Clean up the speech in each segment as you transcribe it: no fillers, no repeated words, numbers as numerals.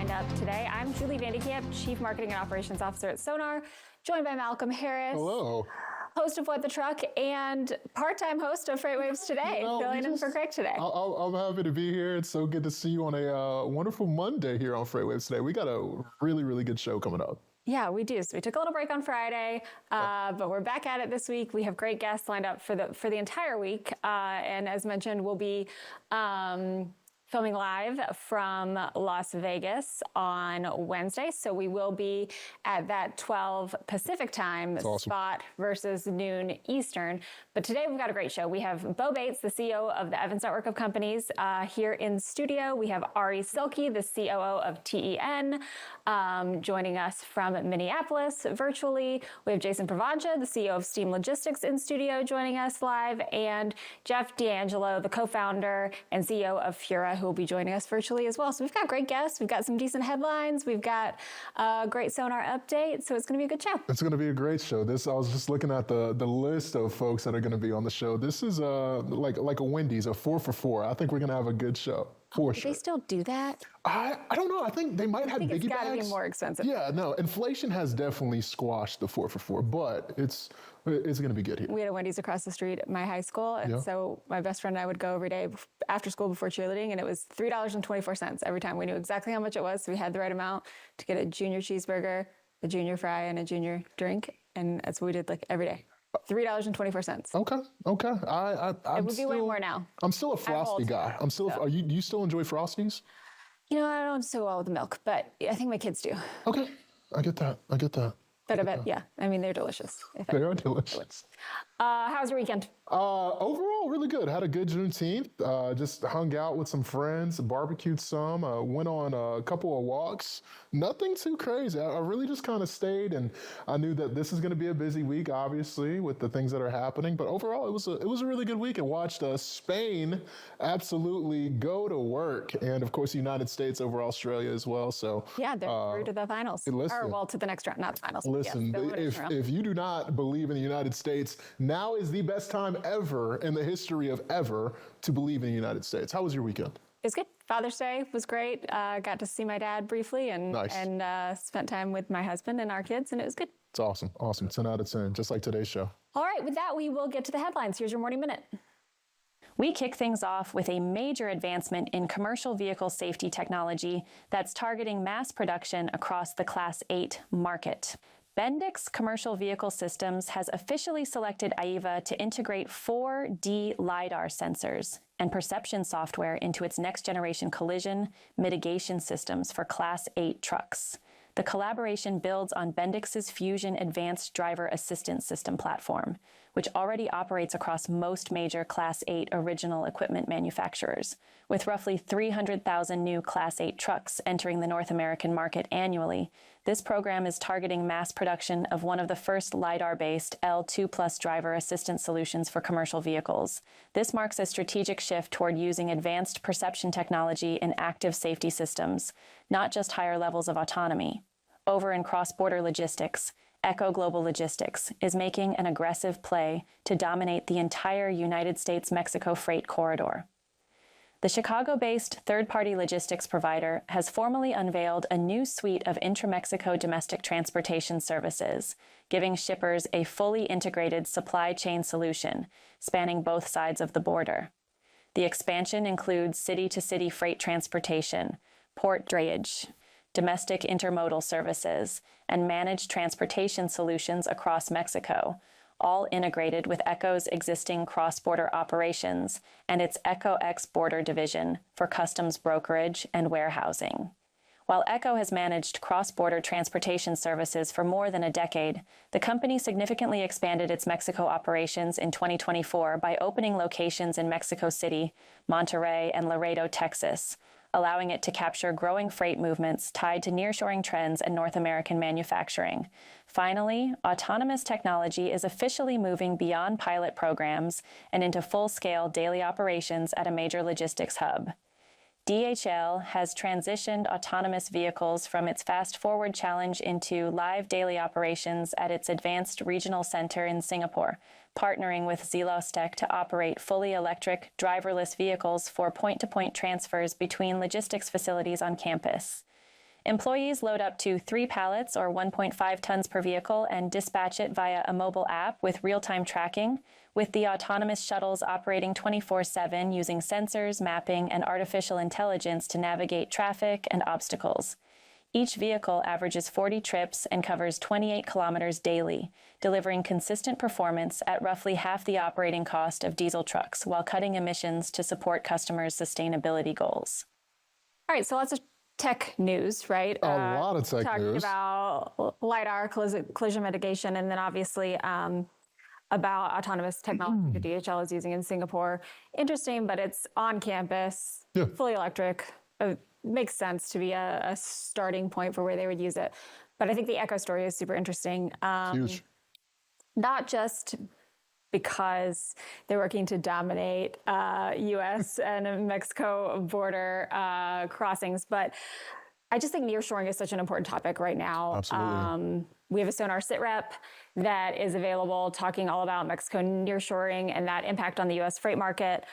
lined up today. I'm Julie Vandekamp, Chief Marketing and Operations Officer at Sonar, joined by Malcolm Harris. Hello. Host of What the Truck and part-time host of FreightWaves Today, filling in for Craig today. I'm happy to be here. It's so good to see you on a wonderful Monday here on FreightWaves Today. We got a really, really good show coming up. Yeah, we do. So we took a little break on Friday, but we're back at it this week. We have great guests lined up for the entire week. And as mentioned, we'll be filming live from Las Vegas on Wednesday. So we will be at that 12 Pacific time spot versus noon Eastern. But today we've got a great show. We have Bo Bates, the CEO of the Evans Network of Companies, here in studio. We have Ari Silke, the COO of TEN, joining us from Minneapolis virtually. We have Jason Provancha, the CEO of Steam Logistics, in studio joining us live, and Jeff D'Angelo, the co-founder and CEO of Fura, who will be joining us virtually as well. So we've got great guests. We've got some decent headlines. We've got a great Sonar update. So it's going to be a good show. It's going to be a great show. I was just looking at the list of folks that are going to be on the show. This is like a Wendy's, a 4 for 4. I think we're going to have a good show. For sure. They still do that? I don't know. I think they might have biggie bags. It's got to be more expensive. Yeah, no. Inflation has definitely squashed the 4 for 4, but it's going to be good here. We had a Wendy's across the street at my high school, and so my best friend and I would go every day after school before cheerleading, and it was $3.24 every time. We knew exactly how much it was, so we had the right amount to get a junior cheeseburger, a junior fry, and a junior drink, and that's what we did like every day. $3.24. Okay. It would be way more now. I'm still a Frosty guy. Do you still enjoy Frosties? You know, I don't so well with the milk, but I think my kids do. Okay, I get that. But I bet, yeah. I mean, they're delicious. They are delicious. How was your weekend? Overall, really good. Had a good Juneteenth. Just hung out with some friends, barbecued some, went on a couple of walks. Nothing too crazy. I really just kind of stayed, and I knew that this is going to be a busy week, obviously, with the things that are happening. But overall, it was a really good week. And watched Spain absolutely go to work, and of course, the United States over Australia as well. So yeah, they're through to the finals, to the next round, not the finals. Listen, if you do not believe in the United States, now is the best time ever in the history of ever to believe in the United States. How was your weekend? It was good. Father's Day was great. Got to see my dad briefly and spent time with my husband and our kids, and it was good. It's awesome. 10 out of 10, just like today's show. All right, with that, we will get to the headlines. Here's your Morning Minute. We kick things off with a major advancement in commercial vehicle safety technology that's targeting mass production across the Class 8 market. Bendix Commercial Vehicle Systems has officially selected AIVA to integrate 4D LiDAR sensors and perception software into its next-generation collision mitigation systems for Class 8 trucks. The collaboration builds on Bendix's Fusion Advanced Driver Assistance System platform, which already operates across most major Class 8 original equipment manufacturers, with roughly 300,000 new Class 8 trucks entering the North American market annually. This program is targeting mass production of one of the first LiDAR-based L2+ driver assistance solutions for commercial vehicles. This marks a strategic shift toward using advanced perception technology in active safety systems, not just higher levels of autonomy. Over in cross-border logistics, Echo Global Logistics is making an aggressive play to dominate the entire United States-Mexico freight corridor. The Chicago-based third-party logistics provider has formally unveiled a new suite of intra-Mexico domestic transportation services, giving shippers a fully integrated supply chain solution spanning both sides of the border. The expansion includes city-to-city freight transportation, port drayage, domestic intermodal services, and managed transportation solutions across Mexico, all integrated with Echo's existing cross-border operations and its Echo X Border division for customs brokerage and warehousing. While Echo has managed cross-border transportation services for more than a decade, the company significantly expanded its Mexico operations in 2024 by opening locations in Mexico City, Monterrey, and Laredo, Texas, allowing it to capture growing freight movements tied to nearshoring trends and North American manufacturing. Finally, autonomous technology is officially moving beyond pilot programs and into full-scale daily operations at a major logistics hub. DHL has transitioned autonomous vehicles from its Fast Forward Challenge into live daily operations at its Advanced Regional Center in Singapore, partnering with Zelostec to operate fully electric, driverless vehicles for point-to-point transfers between logistics facilities on campus. Employees load up to 3 pallets or 1.5 tons per vehicle and dispatch it via a mobile app with real-time tracking, with the autonomous shuttles operating 24/7 using sensors, mapping, and artificial intelligence to navigate traffic and obstacles. Each vehicle averages 40 trips and covers 28 kilometers daily, delivering consistent performance at roughly half the operating cost of diesel trucks while cutting emissions to support customers' sustainability goals. All right, so lots of tech news, right? A lot of tech talking news. about LiDAR, collision mitigation, and then obviously about autonomous technology that DHL is using in Singapore. Interesting, but it's on campus, Yeah. fully electric. Makes sense to be a starting point for where they would use it. But I think the Echo story is super interesting. Huge. Not just because they're working to dominate U.S. and Mexico border crossings, but I just think nearshoring is such an important topic right now. Absolutely. We have a Sonar sit rep that is available talking all about Mexico nearshoring and that impact on the U.S. freight market.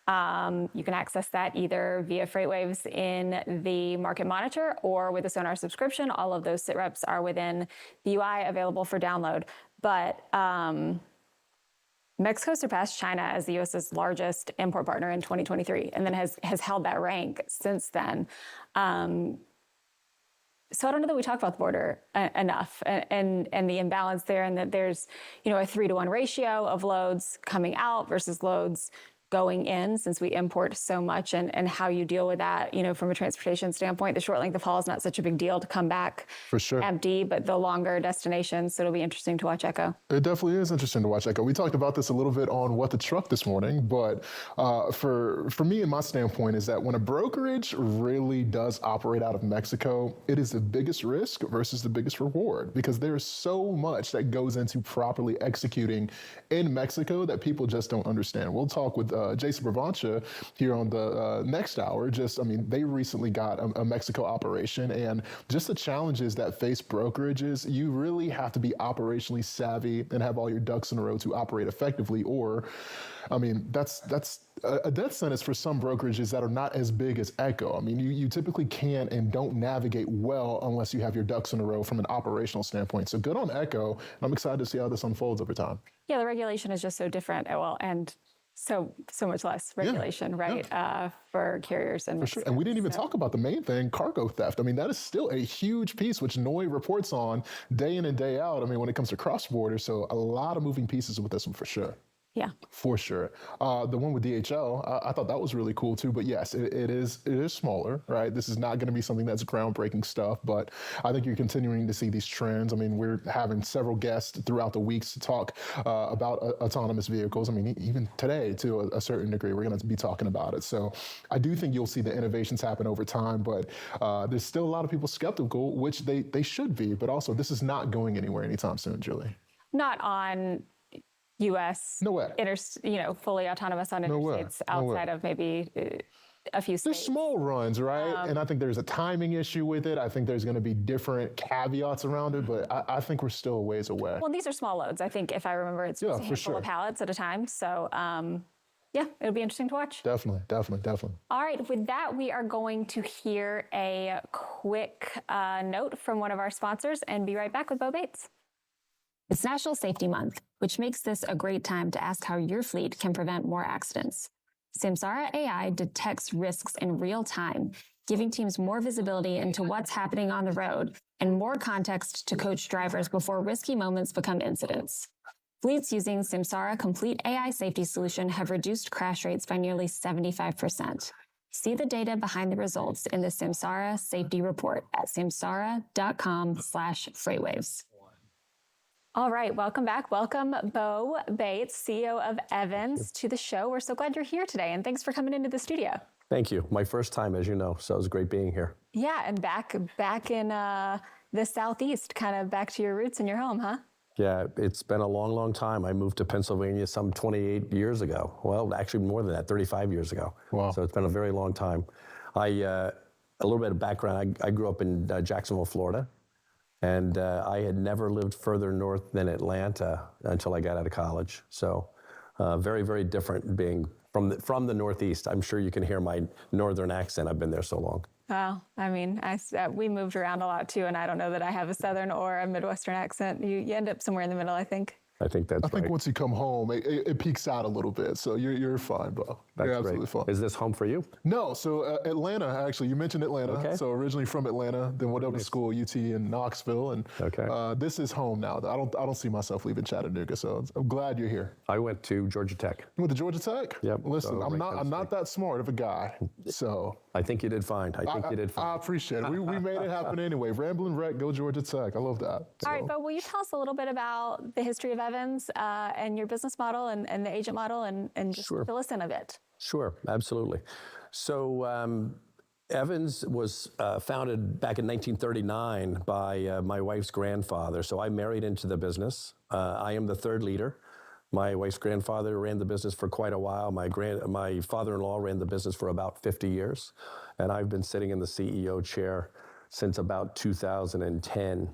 You can access that either via FreightWaves in the Market Monitor or with a Sonar subscription. All of those sit reps are within the UI available for download. But Mexico surpassed China as the U.S.'s largest import partner in 2023 and then has held that rank since then. So I don't know that we talk about the border enough and the imbalance there, and that there's, a 3-to-1 ratio of loads coming out versus loads going in, since we import so much, and how you deal with that, from a transportation standpoint. The short length of haul is not such a big deal to come back For sure. empty, but the longer destinations, so it'll be interesting to watch Echo. It definitely is interesting to watch Echo. We talked about this a little bit on What the Truck this morning, but for me and my standpoint is that when a brokerage really does operate out of Mexico, it is the biggest risk versus the biggest reward, because there is so much that goes into properly executing in Mexico that people just don't understand. We'll talk with Jason Bravancha here on the next hour. They recently got a Mexico operation, and just the challenges that face brokerages. You really have to be operationally savvy and have all your ducks in a row to operate effectively, or that's a death sentence for some brokerages that are not as big as Echo. You typically can't and don't navigate well unless you have your ducks in a row from an operational standpoint. So good on Echo, and I'm excited to see how this unfolds over time. Yeah, the regulation is just so different. And so much less regulation, right, for carriers. And for sure. And we didn't even talk about the main thing, cargo theft. That is still a huge piece, which NOI reports on day in and day out. When it comes to cross-border, so a lot of moving pieces with this one for sure. Yeah, for sure. The one with DHL, I thought that was really cool too. But yes, it is smaller, right? This is not going to be something that's groundbreaking stuff. But I think you're continuing to see these trends. We're having several guests throughout the weeks to talk about autonomous vehicles. Even today, to a certain degree, we're going to be talking about it. So I do think you'll see the innovations happen over time. But there's still a lot of people skeptical, which they should be. But also, this is not going anywhere anytime soon, Julie. Not on U.S. No way. Fully autonomous on interstates outside of maybe a few states. There's small runs, right? And I think there's a timing issue with it. I think there's going to be different caveats around it, but I think we're still a ways away. Well, these are small loads. I think if I remember, it's a handful of pallets at a time. So it'll be interesting to watch. Definitely. All right, with that, we are going to hear a quick note from one of our sponsors and be right back with Bo Bates. It's National Safety Month, which makes this a great time to ask how your fleet can prevent more accidents. Samsara AI detects risks in real time, giving teams more visibility into what's happening on the road and more context to coach drivers before risky moments become incidents. Fleets using Samsara Complete AI Safety Solution have reduced crash rates by nearly 75%. See the data behind the results in the Samsara Safety Report at samsara.com/freightwaves. All right, welcome back. Welcome, Bo Bates, CEO of Evans, to the show. We're so glad you're here today, and thanks for coming into the studio. Thank you. My first time, as you know, so it was great being here. Yeah, and back in the Southeast, kind of back to your roots and your home, huh? Yeah, it's been a long, long time. I moved to Pennsylvania some 28 years ago. Well, actually more than that, 35 years ago. Wow. So it's been a very long time. A little bit of background, I grew up in Jacksonville, Florida. And I had never lived further north than Atlanta until I got out of college. So very, very different being from the Northeast. I'm sure you can hear my northern accent. I've been there so long. Well, I mean, we moved around a lot too, and I don't know that I have a Southern or a Midwestern accent. You end up somewhere in the middle, I think. I think that's I think right. once you come home, it peaks out a little bit. So you're fine, bro. That's You're absolutely great. fine. Is this home for you? No, so Atlanta, actually, you mentioned Atlanta. Okay. So originally from Atlanta, then went up to school, UT in Knoxville, and Okay. This is home now. I don't see myself leaving Chattanooga, so I'm glad you're here. I went to Georgia Tech. You went to Georgia Tech? Yep. Listen, So I'm right not down the I'm not that smart of a guy, so I think you did fine. I think you did fine. I appreciate it. We made it happen anyway. Ramblin' Wreck, go Georgia Tech. I love that. All So, right, but will you tell us a little bit about the history of Evans and your business model and the agent model and just Sure. fill us in a bit? Sure, absolutely. So Evans was founded back in 1939 by my wife's grandfather. So I married into the business. I am the third leader. My wife's grandfather ran the business for quite a while. My father-in-law ran the business for about 50 years. And I've been sitting in the CEO chair since about 2010.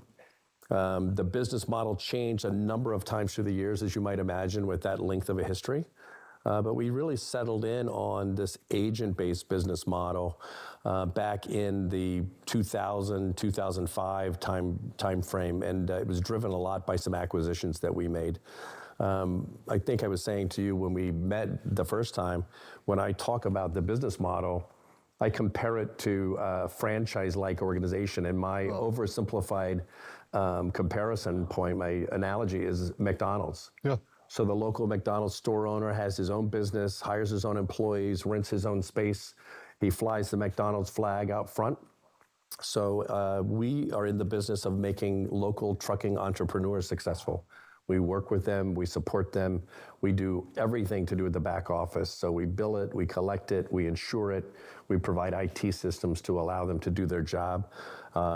The business model changed a number of times through the years, as you might imagine, with that length of a history. But we really settled in on this agent-based business model back in the 2000, 2005 time frame, and it was driven a lot by some acquisitions that we made. I think I was saying to you when we met the first time, when I talk about the business model, I compare it to a franchise-like organization, and my oversimplified comparison point, my analogy is McDonald's. yeah. So the local McDonald's store owner has his own business, hires his own employees, rents his own space. He flies the McDonald's flag out front. So we are in the business of making local trucking entrepreneurs successful. We work with them, we support them, we do everything to do with the back office. So we bill it, we collect it, we insure it, we provide IT systems to allow them to do their job.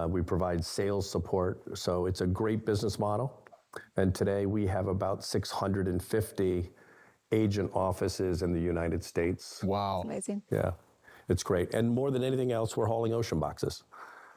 We provide sales support. So it's a great business model. And today we have about 650 agent offices in the United States. Wow. Amazing. Yeah, it's great. And more than anything else, we're hauling ocean boxes.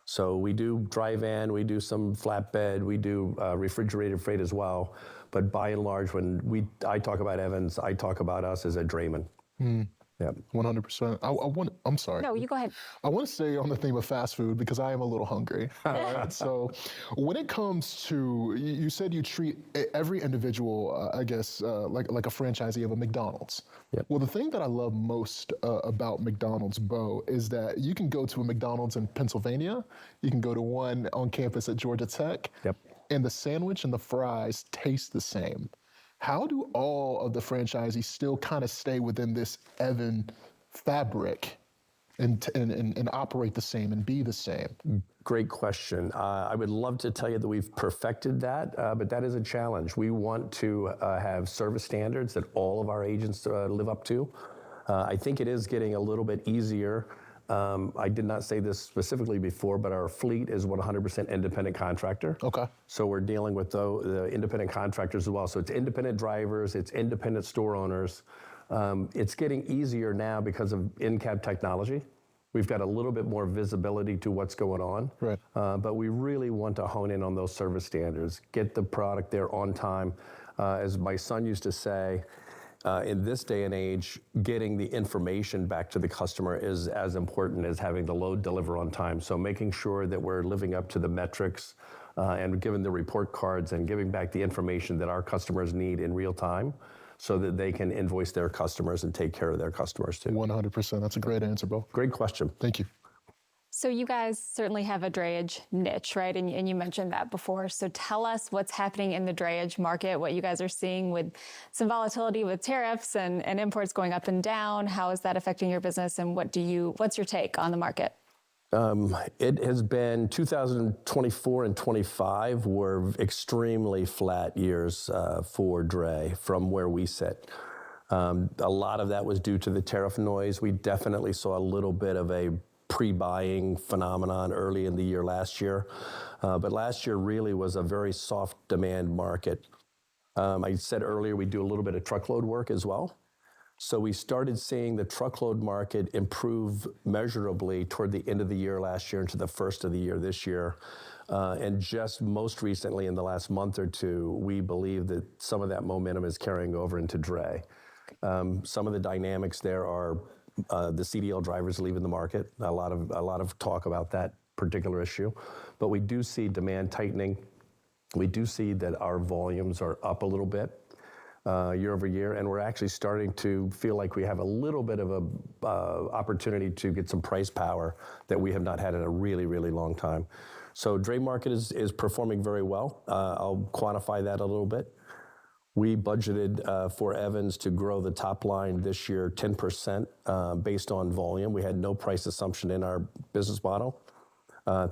So we do dry van, we do some flatbed, we do refrigerated freight as well. But by and large, when I talk about Evans, I talk about us as a drayman. Yeah. 100%. I'm sorry. No, you go ahead. I want to stay on the theme of fast food because I am a little hungry. All right? So when it comes to, you said you treat every individual, I guess, like a franchisee of a McDonald's. Yep. Well, the thing that I love most about McDonald's, Bo, is that you can go to a McDonald's in Pennsylvania, you can go to one on campus at Georgia Tech, Yep. and the sandwich and the fries taste the same. How do all of the franchisees still kind of stay within this Evan fabric and operate the same and be the same? Great question. I would love to tell you that we've perfected that, but that is a challenge. We want to have service standards that all of our agents live up to. I think it is getting a little bit easier. I did not say this specifically before, but our fleet is 100% independent contractor. Okay. So we're dealing with the independent contractors as well. So it's independent drivers, it's independent store owners. It's getting easier now because of in-cab technology. We've got a little bit more visibility to what's going on. Right. But we really want to hone in on those service standards, get the product there on time. As my son used to say, in this day and age, getting the information back to the customer is as important as having the load deliver on time. So making sure that we're living up to the metrics and giving the report cards and giving back the information that our customers need in real time so that they can invoice their customers and take care of their customers too. 100%. That's a great answer, Bo. Great question. Thank you. So you guys certainly have a drayage niche, right? And you mentioned that before. So tell us what's happening in the drayage market, what you guys are seeing with some volatility with tariffs and imports going up and down. How is that affecting your business? And what's your take on the market? It has been 2024 and 25 were extremely flat years for dray from where we sit. A lot of that was due to the tariff noise. We definitely saw a little bit of a pre-buying phenomenon early in the year last year. But last year really was a very soft demand market. I said earlier we do a little bit of truckload work as well. So we started seeing the truckload market improve measurably toward the end of the year last year into the first of the year this year. And just most recently in the last month or two, we believe that some of that momentum is carrying over into dray. Some of the dynamics there are the CDL drivers leaving the market. A lot of talk about that particular issue, but we do see demand tightening. We do see that our volumes are up a little bit year over year, and we're actually starting to feel like we have a little bit of a opportunity to get some price power that we have not had in a really, really long time. So dray market is performing very well. I'll quantify that a little bit. We budgeted for Evans to grow the top line this year 10% based on volume. We had no price assumption in our business model.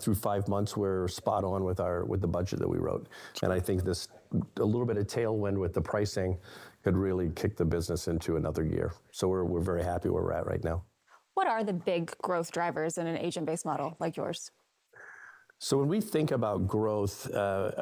Through 5 months, we're spot on with the budget that we wrote. And I think a little bit of tailwind with the pricing could really kick the business into another year. So we're very happy where we're at right now. What are the big growth drivers in an agent-based model like yours? So when we think about growth,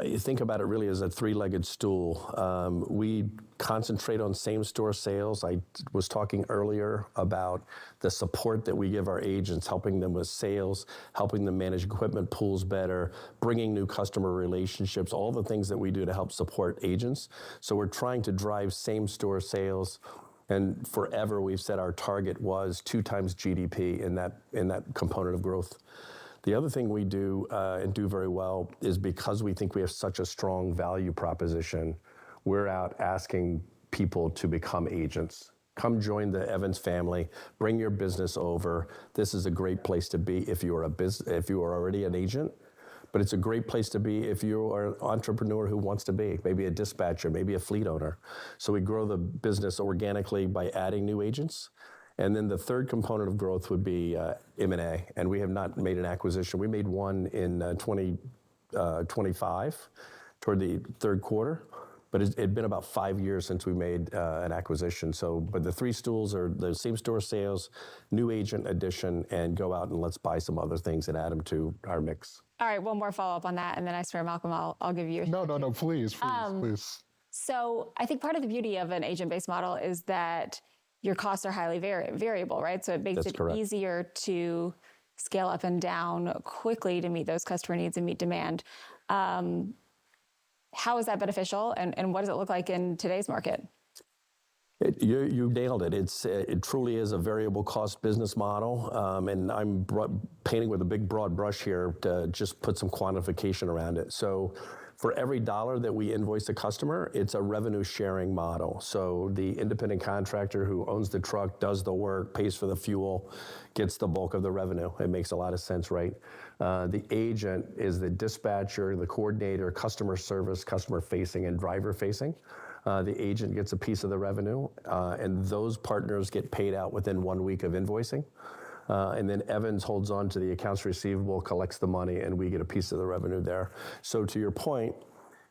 you think about it really as a three-legged stool. We concentrate on same-store sales. I was talking earlier about the support that we give our agents, helping them with sales, helping them manage equipment pools better, bringing new customer relationships, all the things that we do to help support agents. So we're trying to drive same-store sales. And forever, we've said our target was 2 times GDP in that component of growth. The other thing we do and do very well is because we think we have such a strong value proposition, we're out asking people to become agents. Come join the Evans family, bring your business over. This is a great place to be if you are already an agent, but it's a great place to be if you are an entrepreneur who wants to be, maybe a dispatcher, maybe a fleet owner. So we grow the business organically by adding new agents. And then the third component of growth would be M&A, and we have not made an acquisition. We made one in 2025 toward the third quarter, but it'd been about 5 years since we made an acquisition. So, but the three stools are the same-store sales, new agent addition, and go out and let's buy some other things and add them to our mix. All right, one more follow-up on that, and then I swear, Malcolm, I'll give you No, please. So I think part of the beauty of an agent-based model is that your costs are highly variable, right? So it makes That's it correct. easier to scale up and down quickly to meet those customer needs and meet demand. How is that beneficial, and what does it look like in today's market? You nailed it. It truly is a variable cost business model, and I'm painting with a big broad brush here to just put some quantification around it. So for every dollar that we invoice a customer, it's a revenue sharing model. So the independent contractor who owns the truck, does the work, pays for the fuel, gets the bulk of the revenue. It makes a lot of sense, right? The agent is the dispatcher, the coordinator, customer service, customer facing, and driver facing. The agent gets a piece of the revenue, and those partners get paid out within 1 week of invoicing. And then Evans holds on to the accounts receivable, collects the money, and we get a piece of the revenue there. So to your point,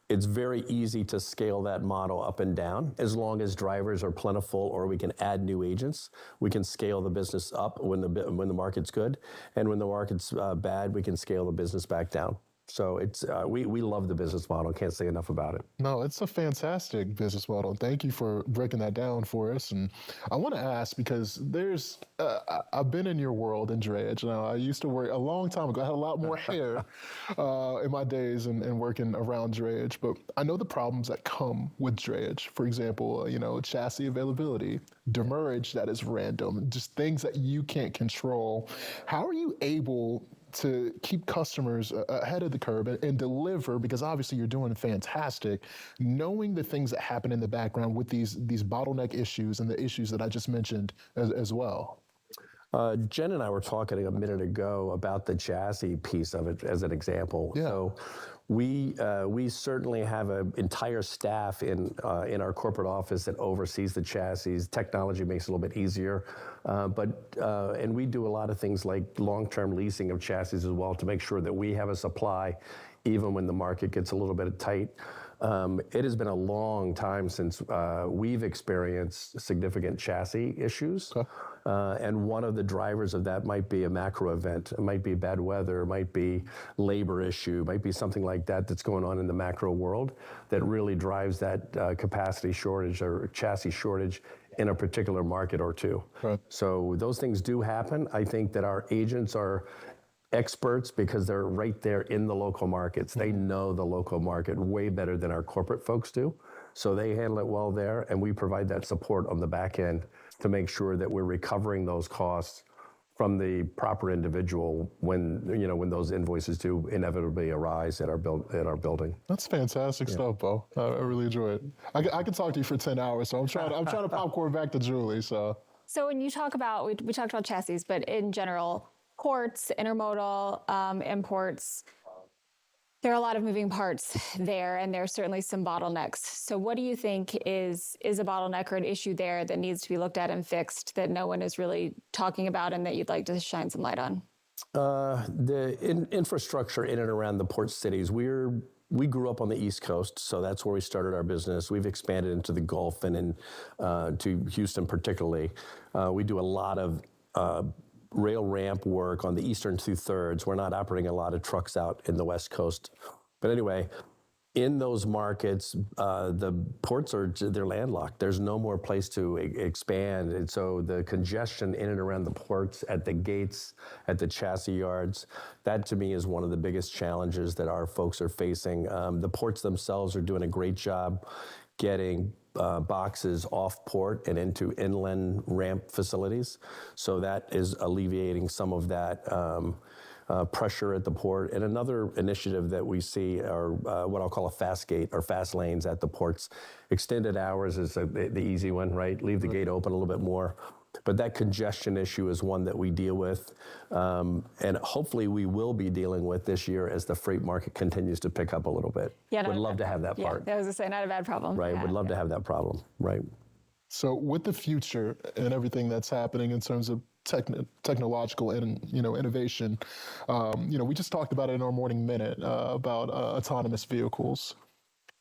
it's very easy to scale that model up and down as long as drivers are plentiful or we can add new agents. We can scale the business up when the market's good, and when the market's bad, we can scale the business back down. So it's we love the business model. Can't say enough about it. No, it's a fantastic business model. Thank you for breaking that down for us. And I want to ask, because I've been in your world in drayage. Now, I used to work a long time ago. I had a lot more hair in my days and working around drayage. But I know the problems that come with drayage. For example, chassis availability, demurrage that is random, just things that you can't control. How are you able to keep customers ahead of the curve and deliver, because obviously you're doing fantastic, knowing the things that happen in the background with these bottleneck issues and the issues that I just mentioned as well? Jen and I were talking a minute ago about the chassis piece of it as an example. Yeah. So we certainly have an entire staff in our corporate office that oversees the chassis. Technology makes it a little bit easier, and we do a lot of things like long-term leasing of chassis as well to make sure that we have a supply even when the market gets a little bit tight. It has been a long time since we've experienced significant chassis issues. Okay. And one of the drivers of that might be a macro event. It might be bad weather, it might be labor issue, it might be something like that that's going on in the macro world that really drives that capacity shortage or chassis shortage in a particular market or two. Right. So those things do happen. I think that our agents are experts because they're right there in the local markets. They know the local market way better than our corporate folks do. So they handle it well there, and we provide that support on the back end to make sure that we're recovering those costs from the proper individual when those invoices do inevitably arise at our building. That's fantastic stuff, Bo. I really enjoy it. I could talk to you for 10 hours, so I'm trying to popcorn back to Julie. So when you talk about, we talked about chassis, but in general, ports, intermodal, imports, there are a lot of moving parts there, and there's certainly some bottlenecks. So what do you think is a bottleneck or an issue there that needs to be looked at and fixed that no one is really talking about and that you'd like to shine some light on? The infrastructure in and around the port cities. We grew up on the East Coast, so that's where we started our business. We've expanded into the Gulf and to Houston particularly. We do a lot of rail ramp work on the eastern two-thirds. We're not operating a lot of trucks out in the West Coast. But anyway, in those markets, the ports they're landlocked. There's no more place to expand. And so the congestion in and around the ports, at the gates, at the chassis yards, that to me is one of the biggest challenges that our folks are facing. The ports themselves are doing a great job getting boxes off port and into inland ramp facilities. So that is alleviating some of that pressure at the port. And another initiative that we see are what I'll call a fast gate or fast lanes at the ports. Extended hours is the easy one, right? Leave the gate open a little bit more. But that congestion issue is one that we deal with, and hopefully we will be dealing with this year as the freight market continues to pick up a little bit. Yeah, would love to have that part. Yeah, I was going to say, not a bad problem. Right, would love to have that problem, right? So with the future and everything that's happening in terms of technological and innovation, we just talked about it in our morning minute about autonomous vehicles.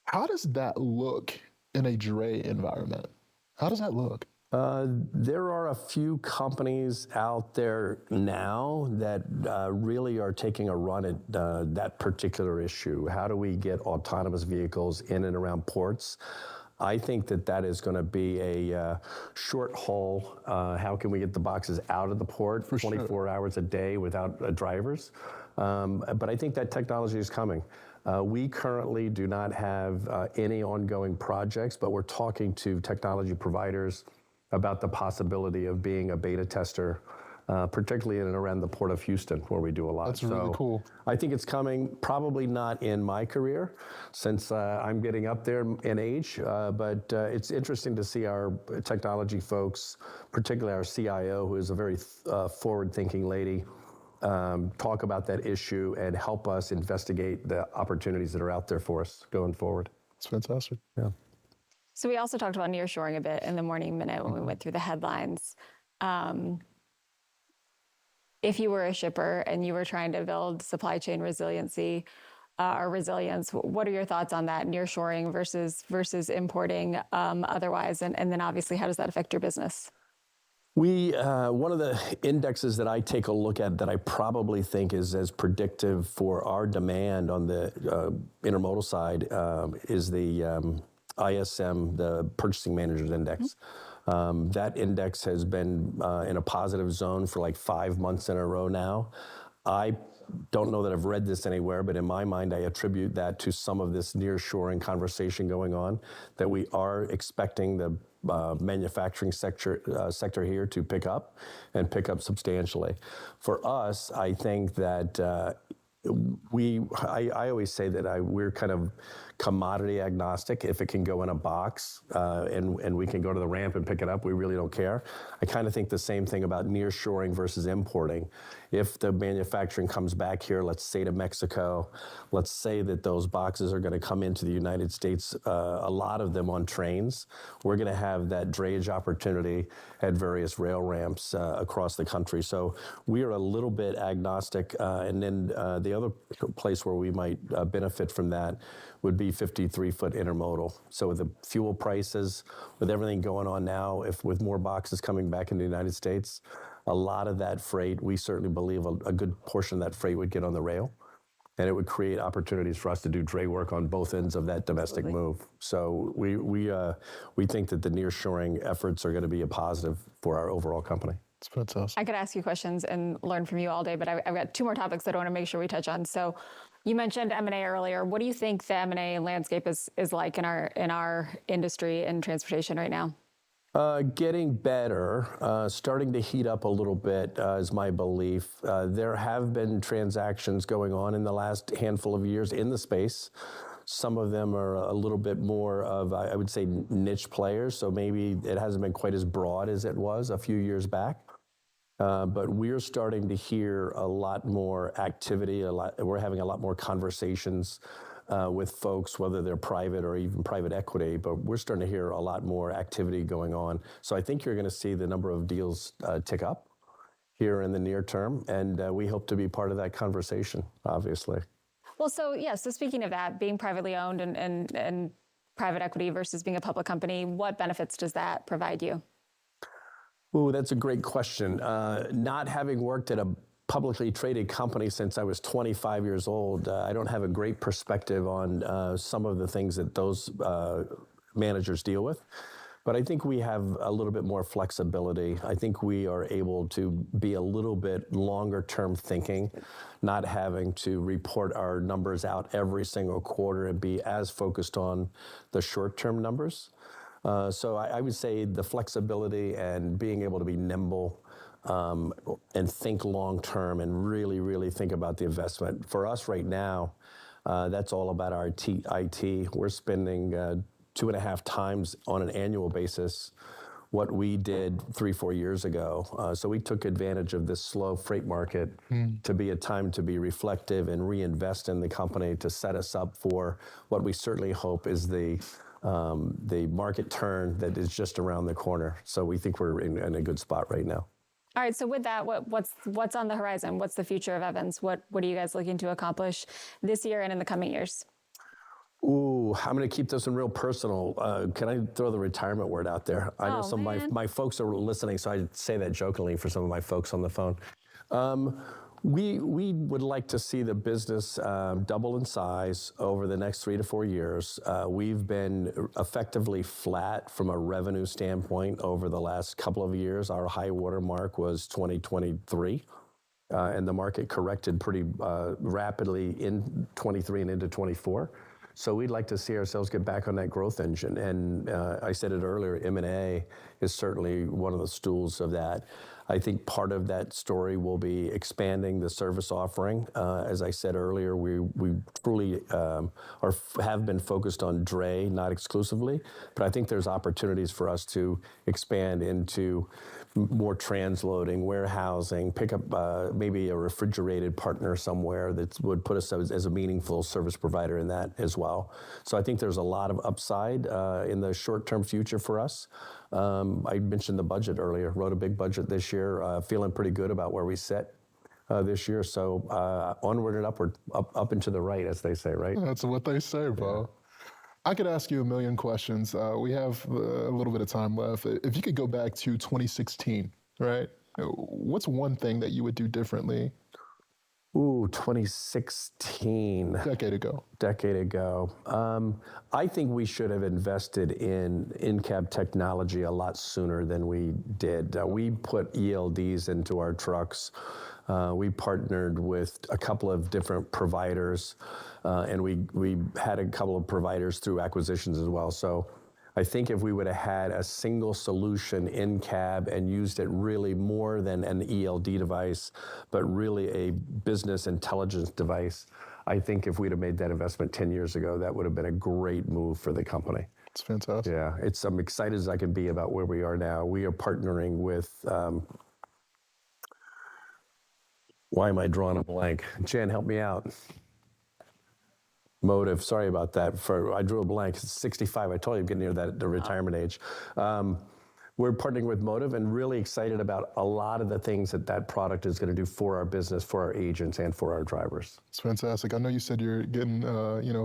How does that look in a dray environment? How does that look? There are a few companies out there now that really are taking a run at that particular issue. How do we get autonomous vehicles in and around ports? I think that is going to be a short haul. How can we get the boxes out of the port for 24 hours a day without drivers? But I think that technology is coming. We currently do not have any ongoing projects, but we're talking to technology providers about the possibility of being a beta tester, particularly in and around the Port of Houston, where we do a lot. That's really cool. I think it's coming, probably not in my career, since I'm getting up there in age, but it's interesting to see our technology folks, particularly our CIO, who is a very forward-thinking lady, talk about that issue and help us investigate the opportunities that are out there for us going forward. It's fantastic. Yeah. So we also talked about nearshoring a bit in the morning minute when we went through the headlines. If you were a shipper and you were trying to build supply chain resiliency or resilience, what are your thoughts on that, nearshoring versus importing otherwise? And then obviously, how does that affect your business? One of the indexes that I take a look at that I probably think is as predictive for our demand on the intermodal side is the ISM, the Purchasing Managers Index. That index has been in a positive zone for like 5 months in a row now. I don't know that I've read this anywhere, but in my mind, I attribute that to some of this nearshoring conversation going on, that we are expecting the manufacturing sector here to pick up and pick up substantially. For us, I think that I always say that we're kind of commodity agnostic. If it can go in a box and we can go to the ramp and pick it up, we really don't care. I kind of think the same thing about nearshoring versus importing. If the manufacturing comes back here, let's say to Mexico, let's say that those boxes are going to come into the United States, a lot of them on trains. We're going to have that drayage opportunity at various rail ramps across the country. So we are a little bit agnostic. And then the other place where we might benefit from that would be 53-foot intermodal. So with the fuel prices, with everything going on now, with more boxes coming back in the United States, a lot of that freight, we certainly believe a good portion of that freight would get on the rail, and it would create opportunities for us to do dray work on both ends of that domestic move. So we think that the nearshoring efforts are going to be a positive for our overall company. It's fantastic. I could ask you questions and learn from you all day, but I've got 2 more topics that I want to make sure we touch on. So you mentioned M&A earlier. What do you think the M&A landscape is like in our industry and transportation right now? Getting better, starting to heat up a little bit is my belief. There have been transactions going on in the last handful of years in the space. Some of them are a little bit more of, I would say, niche players, so maybe it hasn't been quite as broad as it was a few years back. But we're starting to hear a lot more activity. We're having a lot more conversations with folks, whether they're private or even private equity, but we're starting to hear a lot more activity going on. So I think you're going to see the number of deals tick up here in the near term, and we hope to be part of that conversation, obviously. Well, so speaking of that, being privately owned and private equity versus being a public company, what benefits does that provide you? Ooh, that's a great question. Not having worked at a publicly traded company since I was 25 years old, I don't have a great perspective on some of the things that those managers deal with. But I think we have a little bit more flexibility. I think we are able to be a little bit longer term thinking, not having to report our numbers out every single quarter and be as focused on the short term numbers. So I would say the flexibility and being able to be nimble and think long term and really, really think about the investment. For us right now, that's all about our IT. We're spending 2.5 times on an annual basis what we did 3-4 years ago. So we took advantage of this slow freight market to be a time to be reflective and reinvest in the company to set us up for what we certainly hope is the market turn that is just around the corner. So we think we're in a good spot right now. All right. So with that, what's on the horizon? What's the future of Evans? What are you guys looking to accomplish this year and in the coming years? Ooh, I'm going to keep this one real personal. Can I throw the retirement word out there? I know some of my folks are listening, so I say that jokingly for some of my folks on the phone. We would like to see the business double in size over the next 3 to 4 years. We've been effectively flat from a revenue standpoint over the last couple of years. Our high water mark was 2023, and the market corrected pretty rapidly in 23 and into 24. So we'd like to see ourselves get back on that growth engine. And I said it earlier, M&A is certainly one of the stools of that. I think part of that story will be expanding the service offering. As I said earlier, we truly have been focused on dray, not exclusively, but I think there's opportunities for us to expand into more transloading, warehousing, pick up maybe a refrigerated partner somewhere that would put us as a meaningful service provider in that as well. So I think there's a lot of upside in the short-term future for us. I mentioned the budget earlier, wrote a big budget this year, feeling pretty good about where we sit this year. So onward and upward, up and to the right, as they say, right? That's what they say, Bo. Yeah. I could ask you a million questions. We have a little bit of time left. If you could go back to 2016, right? What's one thing that you would do differently? Ooh, 2016. Decade ago. I think we should have invested in in-cab technology a lot sooner than we did. We put ELDs into our trucks. We partnered with a couple of different providers, and we had a couple of providers through acquisitions as well. So I think if we would have had a single solution in cab and used it really more than an ELD device, but really a business intelligence device, I think if we'd have made that investment 10 years ago, that would have been a great move for the company. It's fantastic. Yeah, I'm excited as I can be about where we are now. We are partnering with, why am I drawing a blank? Jan, help me out. Motive, sorry about that. I drew a blank. 65, I told you I'm getting near the retirement age. We're partnering with Motive and really excited about a lot of the things that product is going to do for our business, for our agents, and for our drivers. It's fantastic. I know you said you're getting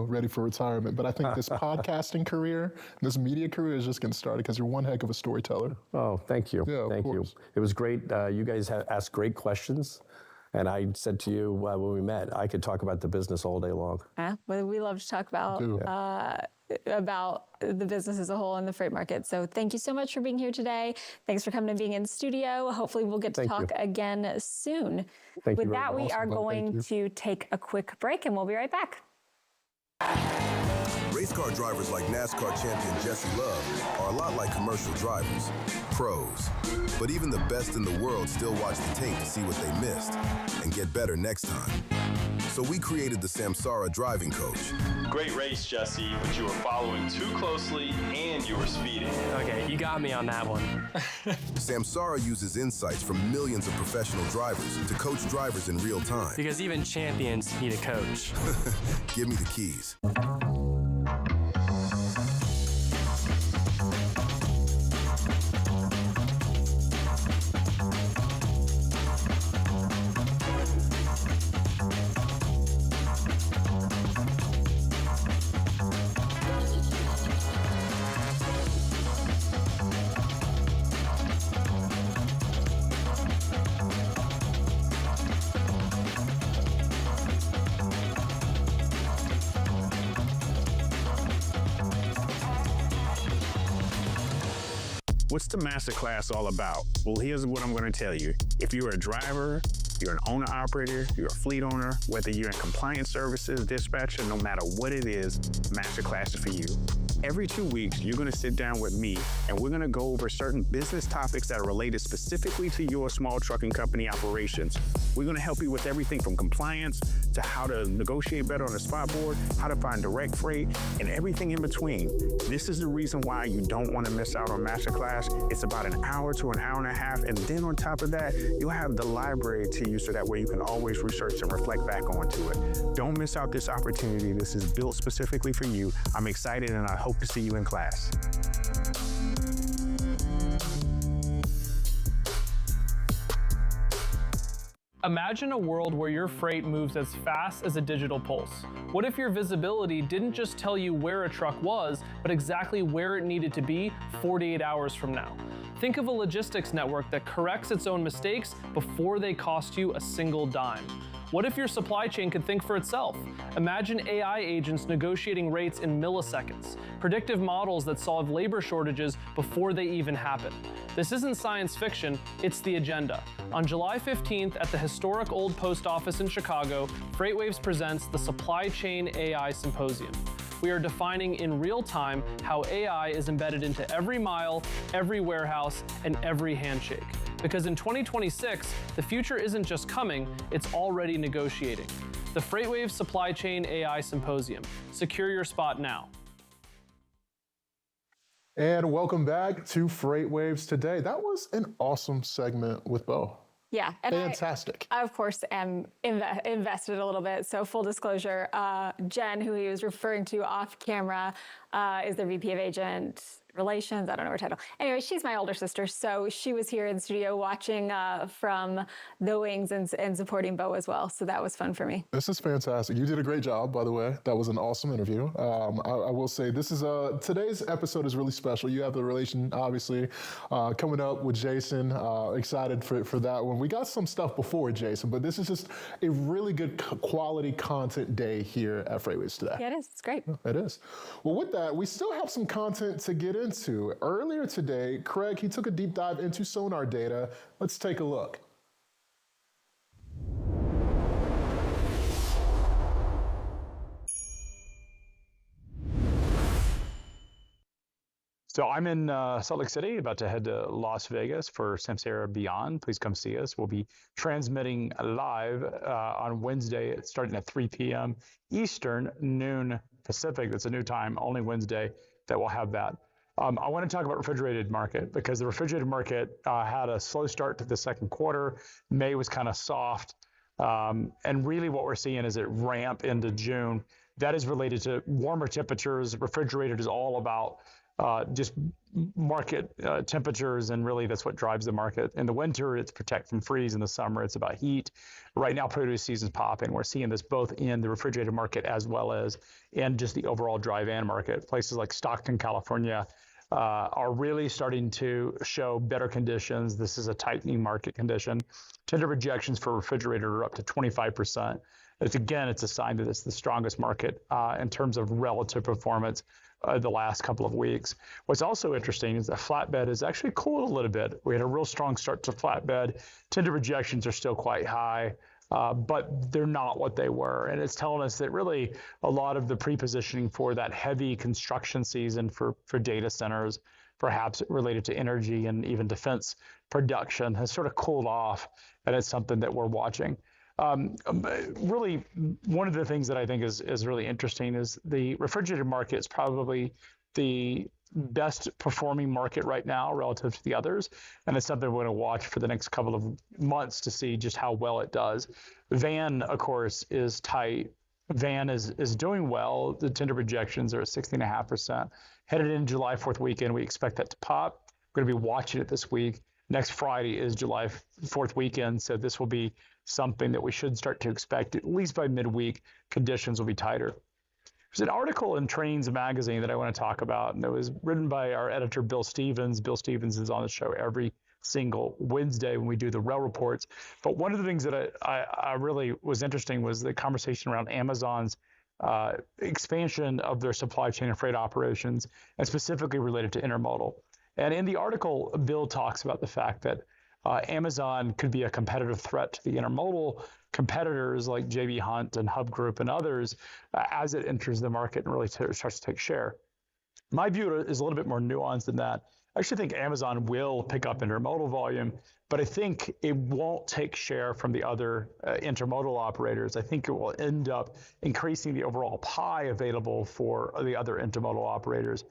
ready for retirement, but I think this podcasting career, this media career is just getting started because you're one heck of a storyteller. Oh, thank you. Yeah, thank you. It was great. You guys asked great questions. And I said to you when we met, I could talk about the business all day long. Yeah, well, we love to talk about the business as a whole and the freight market. So thank you so much for being here today. Thanks for coming and being in studio. Hopefully we'll get to talk again soon. With that, we are going to take a quick break and we'll be right back. Race car drivers like NASCAR champion Jesse Love are a lot like commercial drivers, pros. But even the best in the world still watch the tape to see what they missed and get better next time. So we created the Samsara driving coach. Great race, Jesse, but you were following too closely and you were speeding. Okay, you got me on that one. Samsara uses insights from millions of professional drivers to coach drivers in real time. Because even champions need a coach. Give me the keys. What's the masterclass all about? Well, here's what I'm going to tell you. If you're a driver, you're an owner-operator, you're a fleet owner, whether you're in compliance services, dispatcher, no matter what it is, masterclass is for you. Every 2 weeks, you're going to sit down with me, and we're going to go over certain business topics that are related specifically to your small trucking company operations. We're going to help you with everything from compliance to how to negotiate better on the spot board, how to find direct freight, and everything in between. This is the reason why you don't want to miss out on masterclass. It's about an hour to an hour and a half, and then on top of that, you'll have the library to you so that way you can always research and reflect back onto it. Don't miss out this opportunity. This is built specifically for you. I'm excited, and I hope to see you in class. Imagine a world where your freight moves as fast as a digital pulse. What if your visibility didn't just tell you where a truck was, but exactly where it needed to be 48 hours from now? Think of a logistics network that corrects its own mistakes before they cost you a single dime. What if your supply chain could think for itself? Imagine AI agents negotiating rates in milliseconds, predictive models that solve labor shortages before they even happen. This isn't science fiction, it's the agenda. On July 15th at the historic Old Post Office in Chicago, FreightWaves presents the Supply Chain AI Symposium. We are defining in real time how AI is embedded into every mile, every warehouse, and every handshake. Because in 2026, the future isn't just coming, it's already negotiating. The FreightWaves Supply Chain AI Symposium. Secure your spot now. And welcome back to FreightWaves Today. That was an awesome segment with Bo. Yeah. And fantastic. I, of course, am invested a little bit. So full disclosure, Jen, who he was referring to off camera, is the VP of Agent Relations. I don't know her title. Anyway, she's my older sister. So she was here in the studio watching from the wings and supporting Bo as well. So that was fun for me. This is fantastic. You did a great job, by the way. That was an awesome interview. I will say this is today's episode is really special. You have the relation, obviously, coming up with Jason. Excited for that one. We got some stuff before Jason, but this is just a really good quality content day here at FreightWaves Today. Yeah, it is. It's great. It is. Well, with that, we still have some content to get into. Earlier today, Craig, he took a deep dive into sonar data. Let's take a look. So I'm in Salt Lake City, about to head to Las Vegas for Samsara Beyond. Please come see us. We'll be transmitting live on Wednesday, starting at 3 p.m. Eastern, noon Pacific. That's a new time, only Wednesday that we'll have that. I want to talk about refrigerated market because the refrigerated market had a slow start to the second quarter. May was kind of soft. And really what we're seeing is it ramp into June. That is related to warmer temperatures. Refrigerated is all about just market temperatures, and really that's what drives the market. In the winter, it's protect from freeze. In the summer, it's about heat. Right now, produce season's popping. We're seeing this both in the refrigerated market as well as in just the overall dry van market. Places like Stockton, California, are really starting to show better conditions. This is a tightening market condition. Tender rejections for refrigerator are up to 25%. It's a sign that it's the strongest market in terms of relative performance the last couple of weeks. What's also interesting is that flatbed has actually cooled a little bit. We had a real strong start to flatbed. Tender rejections are still quite high. but they're not what they were. And it's telling us that really a lot of the pre-positioning for that heavy construction season for data centers, perhaps related to energy and even defense production, has sort of cooled off, and it's something that we're watching. Really, one of the things that I think is really interesting is the refrigerated market is probably the best performing market right now relative to the others, and it's something we're going to watch for the next couple of months to see just how well it does. Van, of course, is tight. Van is doing well. The tender projections are at 16.5%. Headed in July 4th weekend, we expect that to pop. We're going to be watching it this week. Next Friday is July 4th weekend, so this will be something that we should start to expect, at least by midweek, conditions will be tighter. There's an article in Trains Magazine that I want to talk about, and it was written by our editor, Bill Stevens. Bill Stevens is on the show every single Wednesday when we do the rail reports. But one of the things that I really was interesting was the conversation around Amazon's expansion of their supply chain and freight operations, and specifically related to intermodal. And in the article, Bill talks about the fact that Amazon could be a competitive threat to the intermodal competitors like J.B. Hunt and Hub Group and others as it enters the market and really starts to take share. My view is a little bit more nuanced than that. I actually think Amazon will pick up intermodal volume, but I think it won't take share from the other intermodal operators. I think it will end up increasing the overall pie available for the other intermodal operators.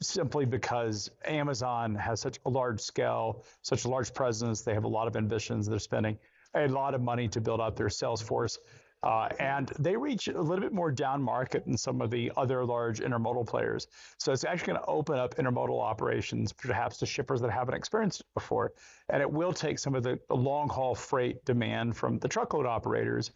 Simply because Amazon has such a large scale, such a large presence. They have a lot of ambitions. They're spending a lot of money to build out their sales force. And they reach a little bit more down market than some of the other large intermodal players. So it's actually going to open up intermodal operations, perhaps to shippers that haven't experienced it before. And it will take some of the long haul freight demand from the truckload operators.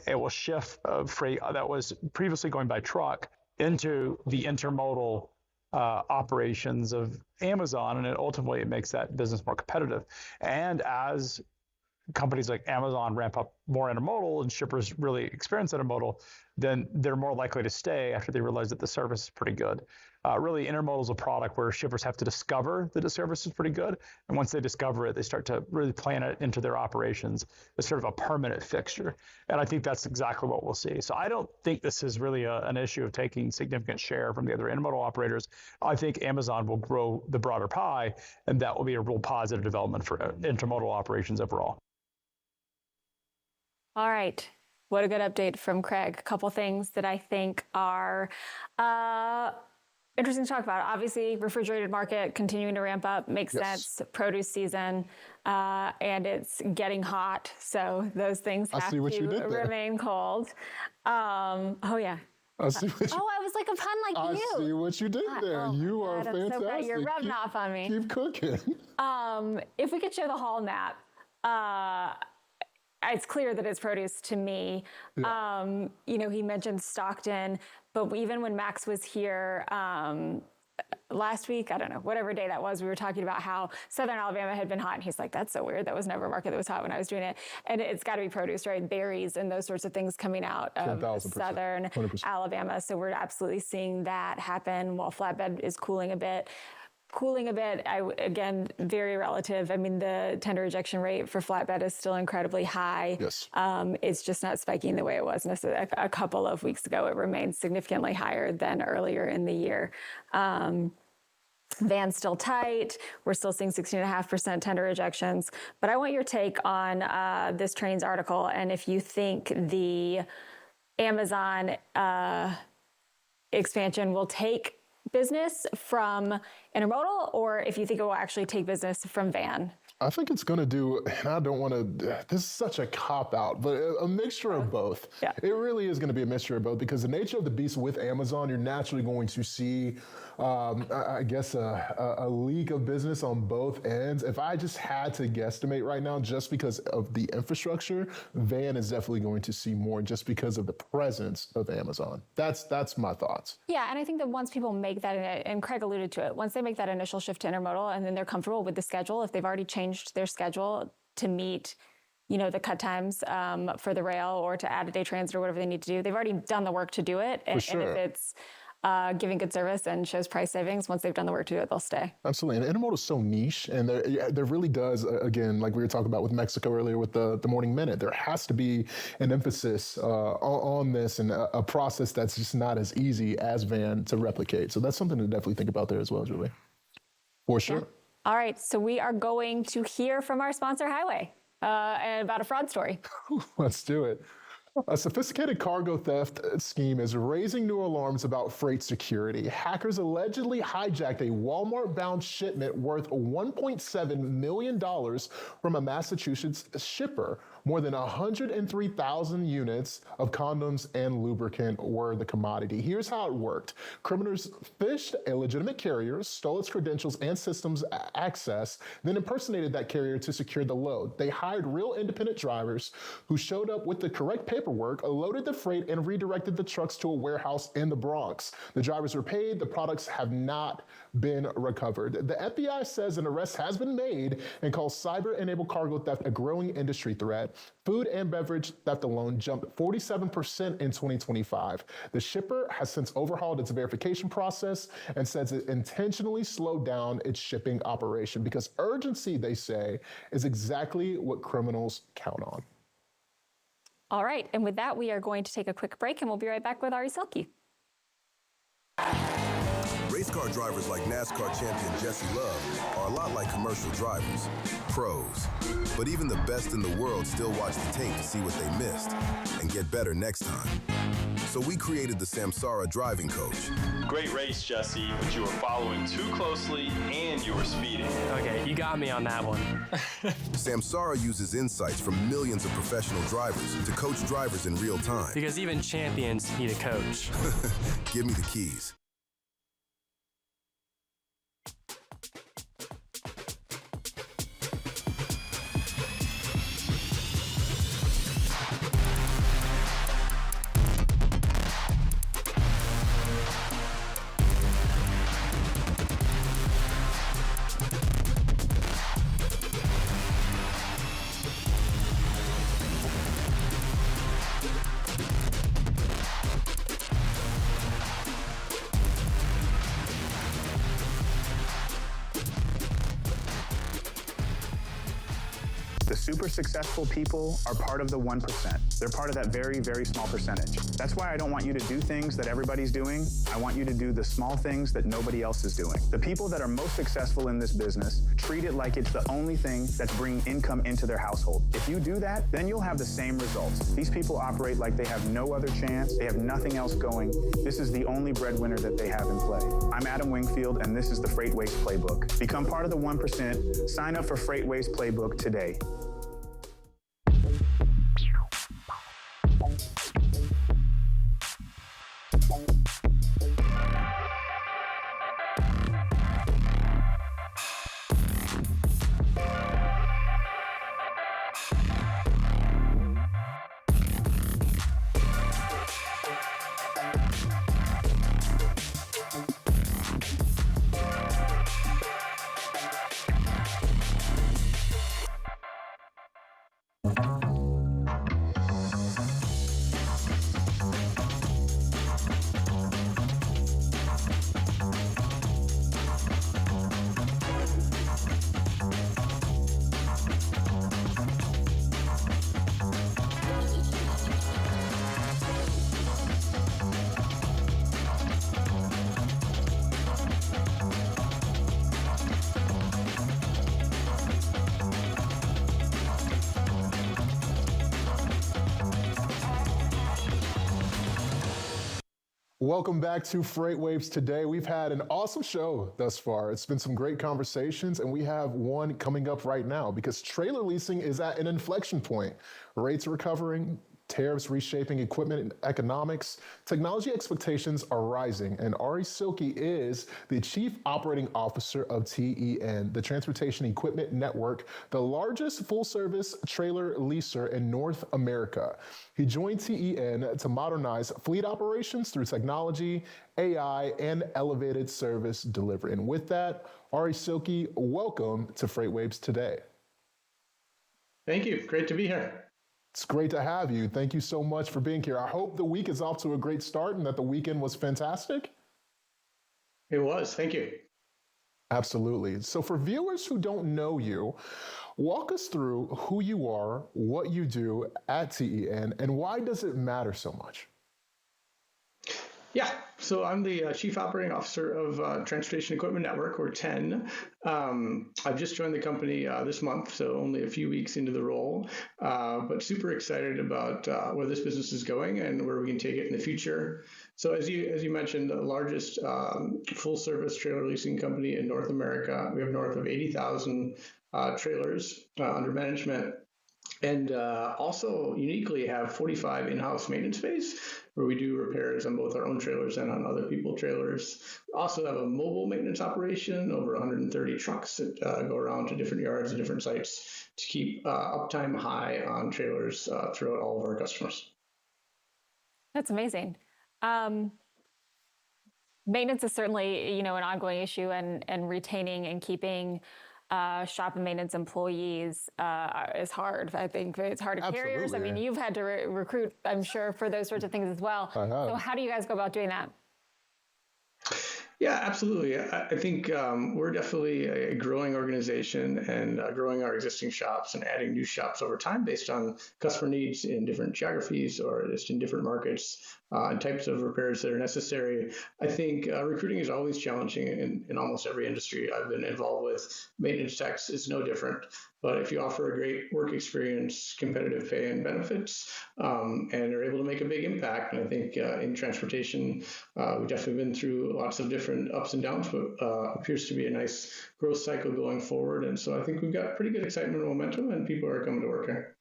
It will shift freight that was previously going by truck into the intermodal operations of Amazon, and ultimately it makes that business more competitive. And as companies like Amazon ramp up more intermodal and shippers really experience intermodal, then they're more likely to stay after they realize that the service is pretty good. Really, intermodal is a product where shippers have to discover that the service is pretty good. And once they discover it, they start to really plan it into their operations as sort of a permanent fixture. And I think that's exactly what we'll see. So I don't think this is really an issue of taking significant share from the other intermodal operators. I think Amazon will grow the broader pie, and that will be a real positive development for intermodal operations overall. All right. What a good update from Craig. A couple things that I think are interesting to talk about. Obviously, refrigerated market continuing to ramp up makes sense. Produce season, and it's getting hot. So those things have to remain cold. Oh, yeah. I see what you, I was like a pun like you. I see what you did there. You are fantastic. So glad you're rubbing off on me. Keep cooking. If we could show the haul map, it's clear that it's produce to me. Yeah. He mentioned Stockton, but even when Max was here last week, I don't know, whatever day that was, we were talking about how Southern Alabama had been hot. And he's like, that's so weird. That was never a market that was hot when I was doing it. And it's got to be produce, right? Berries and those sorts of things coming out of Southern 100%. Alabama. So we're absolutely seeing that happen while flatbed is cooling a bit. Again, very relative. I mean, the tender rejection rate for flatbed is still incredibly high. Yes. It's just not spiking the way it was a couple of weeks ago. It remains significantly higher than earlier in the year. Van's still tight. We're still seeing 16.5% tender rejections. But I want your take on this Trains article, and if you think the Amazon expansion will take business from intermodal, or if you think it will actually take business from van. I think it's going to do, and I don't want to, this is such a cop-out, but a mixture of both. Yeah. It really is going to be a mixture of both, because the nature of the beast with Amazon, you're naturally going to see, I guess, a leak of business on both ends. If I just had to guesstimate right now, just because of the infrastructure, van is definitely going to see more just because of the presence of Amazon. That's my thoughts. Yeah, and I think that once people make that, and Craig alluded to it, once they make that initial shift to intermodal and then they're comfortable with the schedule, if they've already changed their schedule to meet, the cut times for the rail or to add a day transit or whatever they need to do, they've already done the work to do it. And, and if it's giving good service and shows price savings. Once they've done the work to do it, they'll stay. Absolutely. And intermodal is so niche. And there really does, again, like we were talking about with Mexico earlier with the Morning Minute, there has to be an emphasis on this and a process that's just not as easy as van to replicate. So that's something to definitely think about there as well, Julie. For sure. Yeah. All right. So we are going to hear from our sponsor, Highway, and about a fraud story. Let's do it. A sophisticated cargo theft scheme is raising new alarms about freight security. Hackers allegedly hijacked a Walmart-bound shipment worth $1.7 million from a Massachusetts shipper. More than 103,000 units of condoms and lubricant were the commodity. Here's how it worked. Criminals phished a legitimate carrier, stole its credentials and systems access, then impersonated that carrier to secure the load. They hired real independent drivers who showed up with the correct paperwork, loaded the freight, and redirected the trucks to a warehouse in the Bronx. The drivers were paid. The products have not been recovered. The FBI says an arrest has been made and calls cyber-enabled cargo theft a growing industry threat. Food and beverage theft alone jumped 47% in 2025. The shipper has since overhauled its verification process and says it intentionally slowed down its shipping operation because urgency, they say, is exactly what criminals count on. All right. And with that, we are going to take a quick break and we'll be right back with Ari Silky. Race car drivers like NASCAR champion Jesse Love are a lot like commercial drivers, pros. But even the best in the world still watch the tape to see what they missed and get better next time. So we created the Samsara driving coach. Great race, Jesse, but you were following too closely and you were speeding. Okay, you got me on that one. Samsara uses insights from millions of professional drivers to coach drivers in real time. Because even champions need a coach. Give me the keys. The super successful people are part of the 1%. They're part of that very, very small percentage. That's why I don't want you to do things that everybody's doing. I want you to do the small things that nobody else is doing. The people that are most successful in this business treat it like it's the only thing that's bringing income into their household. If you do that, then you'll have the same results. These people operate like they have no other chance. They have nothing else going. This is the only breadwinner that they have in play. I'm Adam Wingfield, and this is the FreightWaves Playbook. Become part of the 1%. Sign up for FreightWaves Playbook today. Welcome back to FreightWaves Today. We've had an awesome show thus far. It's been some great conversations, and we have one coming up right now because trailer leasing is at an inflection point. Rates are recovering, tariffs reshaping equipment and economics, technology expectations are rising, and Ari Silky is the Chief Operating Officer of TEN, the Transportation Equipment Network, the largest full-service trailer leaser in North America. He joined TEN to modernize fleet operations through technology, AI, and elevated service delivery. And with that, Ari Silky, welcome to FreightWaves Today. Thank you. Great to be here. It's great to have you. Thank you so much for being here. I hope the week is off to a great start and that the weekend was fantastic. It was. Thank you. Absolutely. So for viewers who don't know you, walk us through who you are, what you do at TEN, and why does it matter so much? Yeah, so I'm the Chief Operating Officer of Transportation Equipment Network, or TEN. I've just joined the company this month, so only a few weeks into the role, but super excited about where this business is going and where we can take it in the future. So as you mentioned, the largest full-service trailer leasing company in North America. We have north of 80,000 trailers under management. And also uniquely have 45 in-house maintenance bays where we do repairs on both our own trailers and on other people's trailers. Also have a mobile maintenance operation, over 130 trucks that go around to different yards and different sites to keep uptime high on trailers throughout all of our customers. That's amazing. Maintenance is certainly, an ongoing issue, and retaining and keeping shop and maintenance employees is hard. I think it's hard to carriers. I mean, you've had to recruit, I'm sure, for those sorts of things as well. So how do you guys go about doing that? Yeah, absolutely. I think we're definitely a growing organization and growing our existing shops and adding new shops over time based on customer needs in different geographies or just in different markets and types of repairs that are necessary. I think recruiting is always challenging in almost every industry I've been involved with. Maintenance techs is no different. But if you offer a great work experience, competitive pay and benefits, and are able to make a big impact, and I think in transportation, we've definitely been through lots of different ups and downs, but appears to be a nice growth cycle going forward. And so I think we've got pretty good excitement and momentum, and people are coming to work here.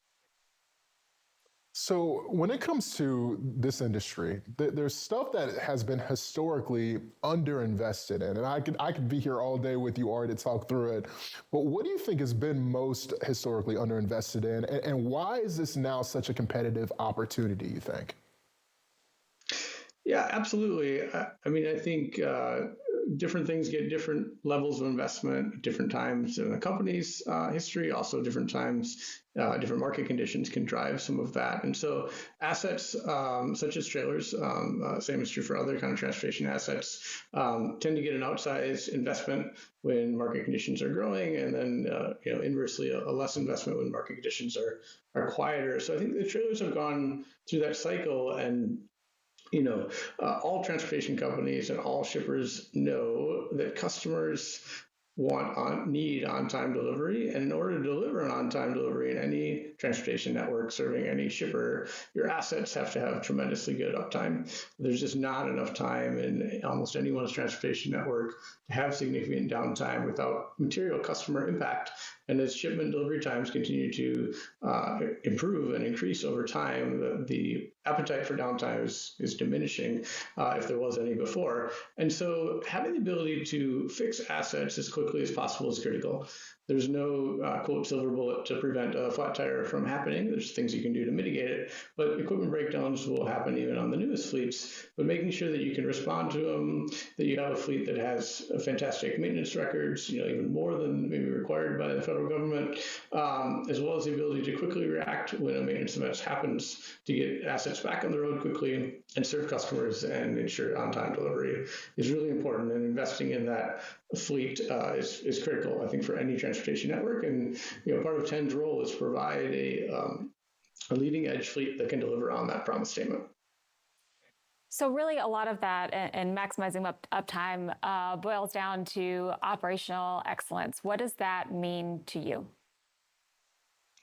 So when it comes to this industry, there's stuff that has been historically underinvested in, and I could be here all day with you, Ari, to talk through it. But what do you think has been most historically underinvested in, and why is this now such a competitive opportunity, you think? Yeah, absolutely. I mean, I think different things get different levels of investment at different times in a company's history. Also, different times, different market conditions can drive some of that. And so assets such as trailers, same is true for other kind of transportation assets, tend to get an outsized investment when market conditions are growing, and then inversely a less investment when market conditions are quieter. So I think the trailers have gone through that cycle, and all transportation companies and all shippers know that customers need on-time delivery. And in order to deliver an on-time delivery in any transportation network serving any shipper, your assets have to have tremendously good uptime. There's just not enough time in almost anyone's transportation network to have significant downtime without material customer impact. And as shipment delivery times continue to improve and increase over time, the appetite for downtime is diminishing if there was any before. And so having the ability to fix assets as quickly as possible is critical. There's no, quote, silver bullet to prevent a flat tire from happening. There's things you can do to mitigate it, but equipment breakdowns will happen even on the newest fleets. But making sure that you can respond to them, that you have a fleet that has fantastic maintenance records, even more than maybe required by the federal government, as well as the ability to quickly react when a maintenance event happens to get assets back on the road quickly and serve customers and ensure on-time delivery is really important. And investing in that fleet is critical, I think, for any transportation network. And part of TEN's role is to provide a leading edge fleet that can deliver on that promise statement. So really a lot of that and maximizing uptime boils down to operational excellence. What does that mean to you?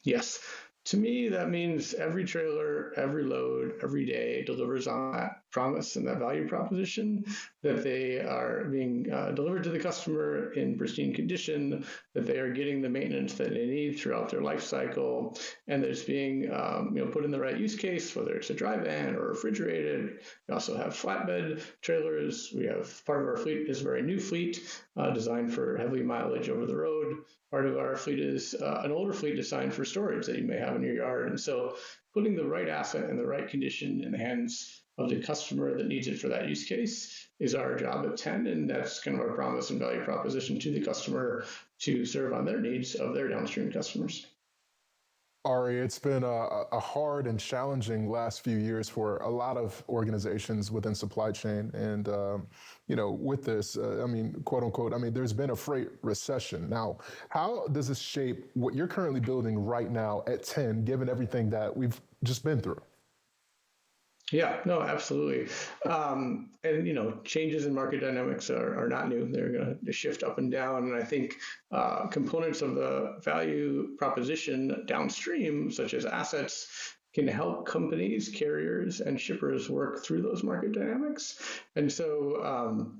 Yes. To me, that means every trailer, every load, every day delivers on that promise and that value proposition, that they are being delivered to the customer in pristine condition, that they are getting the maintenance that they need throughout their life cycle, and that it's being put in the right use case, whether it's a dry van or refrigerated. We also have flatbed trailers. We have part of our fleet is a very new fleet designed for heavy mileage over the road. Part of our fleet is an older fleet designed for storage that you may have in your yard. And so putting the right asset in the right condition in the hands of the customer that needs it for that use case is our job at TEN. And that's kind of our promise and value proposition to the customer to serve on their needs of their downstream customers. Ari, it's been a hard and challenging last few years for a lot of organizations within supply chain. And, with this, quote unquote, there's been a freight recession. Now, how does this shape what you're currently building right now at 10, given everything that we've just been through? Yeah, no, absolutely. Changes in market dynamics are not new. They're going to shift up and down. And I think components of the value proposition downstream, such as assets, can help companies, carriers, and shippers work through those market dynamics. And so,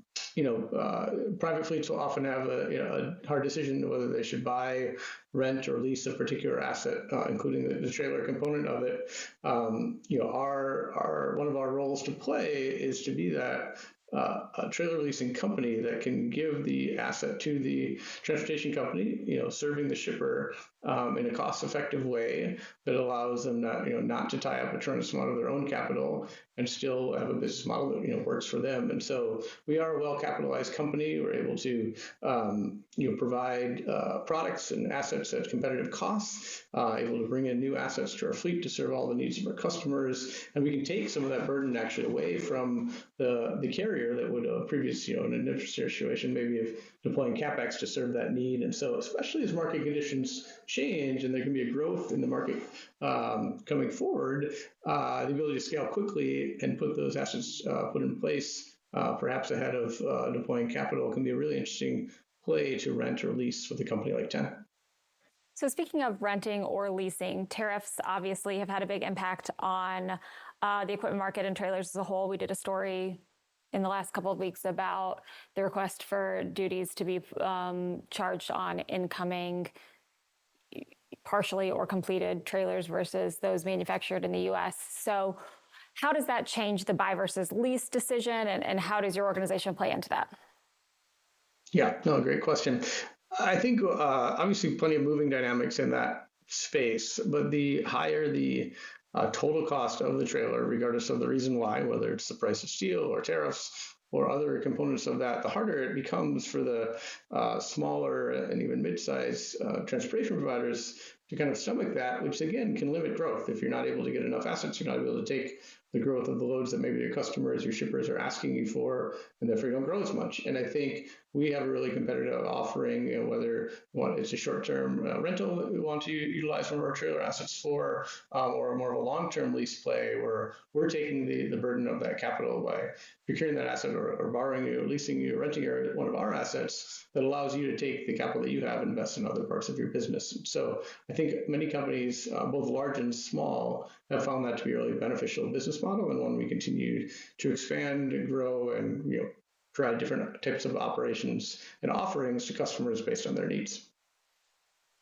private fleets will often have a hard decision whether they should buy, rent, or lease a particular asset, including the trailer component of it. Our one of our roles to play is to be that a trailer leasing company that can give the asset to the transportation company, serving the shipper in a cost-effective way that allows them not to tie up a tremendous amount of their own capital and still have a business model that works for them. And so we are a well-capitalized company. We're able to provide products and assets at competitive costs, able to bring in new assets to our fleet to serve all the needs of our customers, and we can take some of that burden actually away from the carrier that would previously, in an industry situation, maybe of deploying capex to serve that need. And so, especially as market conditions change and there can be a growth in the market coming forward, the ability to scale quickly and put those assets put in place, perhaps ahead of deploying capital, can be a really interesting play to rent or lease with a company like 10. So speaking of renting or leasing, tariffs obviously have had a big impact on the equipment market and trailers as a whole. We did a story in the last couple of weeks about the request for duties to be charged on incoming partially or completed trailers versus those manufactured in the U.S. So how does that change the buy versus lease decision, and how does your organization play into that? Yeah, no, great question. I think obviously plenty of moving dynamics in that space, but the higher the total cost of the trailer, regardless of the reason why, whether it's the price of steel or tariffs or other components of that, the harder it becomes for the smaller and even mid-size transportation providers to kind of stomach that, which again can limit growth. If you're not able to get enough assets, you're not able to take the growth of the loads that maybe your customers, your shippers are asking you for, and therefore you don't grow as much. And I think we have a really competitive offering, whether it's a short-term rental that we want to utilize one of our trailer assets for, or more of a long-term lease play where we're taking the burden of that capital by procuring that asset or borrowing you, leasing you, renting one of our assets that allows you to take the capital that you have and invest in other parts of your business. So I think many companies, both large and small, have found that to be a really beneficial business model, and one we continue to expand and grow and provide different types of operations and offerings to customers based on their needs.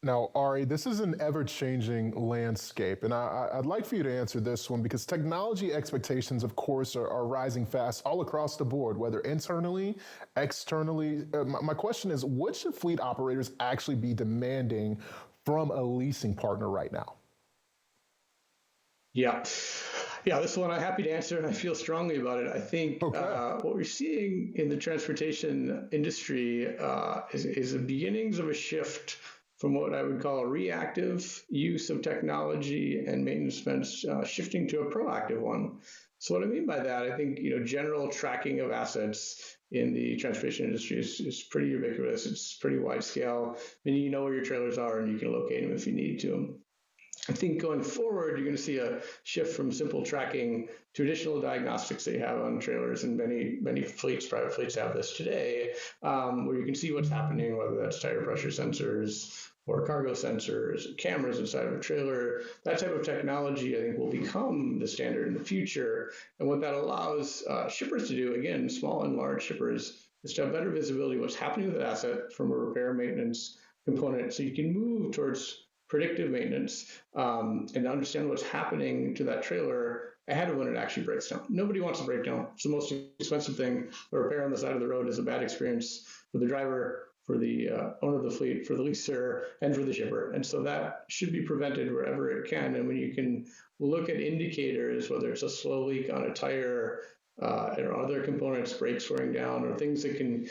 Now, Ari, this is an ever-changing landscape, and I'd like for you to answer this one because technology expectations, of course, are rising fast all across the board, whether internally, externally. My question is, what should fleet operators actually be demanding from a leasing partner right now? Yeah, this one I'm happy to answer, and I feel strongly about it. I think what we're seeing in the transportation industry is the beginnings of a shift from what I would call a reactive use of technology and maintenance spends shifting to a proactive one. So what I mean by that, I think general tracking of assets in the transportation industry is pretty ubiquitous. It's pretty wide scale. Meaning you know where your trailers are and you can locate them if you need to. I think going forward, you're going to see a shift from simple tracking to additional diagnostics that you have on trailers, and many fleets, private fleets, have this today, where you can see what's happening, whether that's tire pressure sensors or cargo sensors, cameras inside of a trailer. That type of technology, I think, will become the standard in the future. And what that allows shippers to do, again, small and large shippers, is to have better visibility of what's happening with the asset from a repair maintenance component, so you can move towards predictive maintenance and understand what's happening to that trailer ahead of when it actually breaks down. Nobody wants to break down. It's the most expensive thing. A repair on the side of the road is a bad experience for the driver, for the owner of the fleet, for the leaser, and for the shipper. And so that should be prevented wherever it can. And when you can look at indicators, whether it's a slow leak on a tire or other components, brakes wearing down, or things that can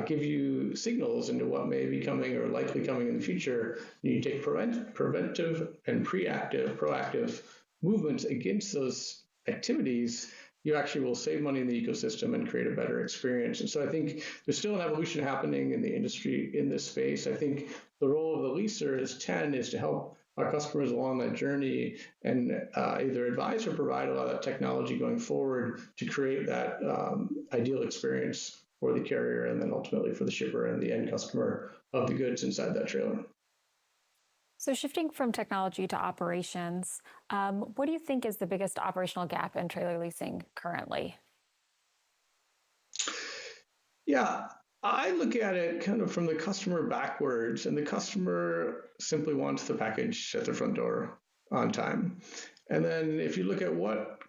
give you signals into what may be coming or likely coming in the future. You take preventive and proactive movements against those activities. You actually will save money in the ecosystem and create a better experience. And so I think there's still an evolution happening in the industry in this space. I think the role of the leaser as 10 is to help our customers along that journey and either advise or provide a lot of that technology going forward to create that ideal experience for the carrier and then ultimately for the shipper and the end customer of the goods inside that trailer. So shifting from technology to operations, what do you think is the biggest operational gap in trailer leasing currently? Yeah, I look at it kind of from the customer backwards, and the customer simply wants the package at their front door on time. And then if you look at what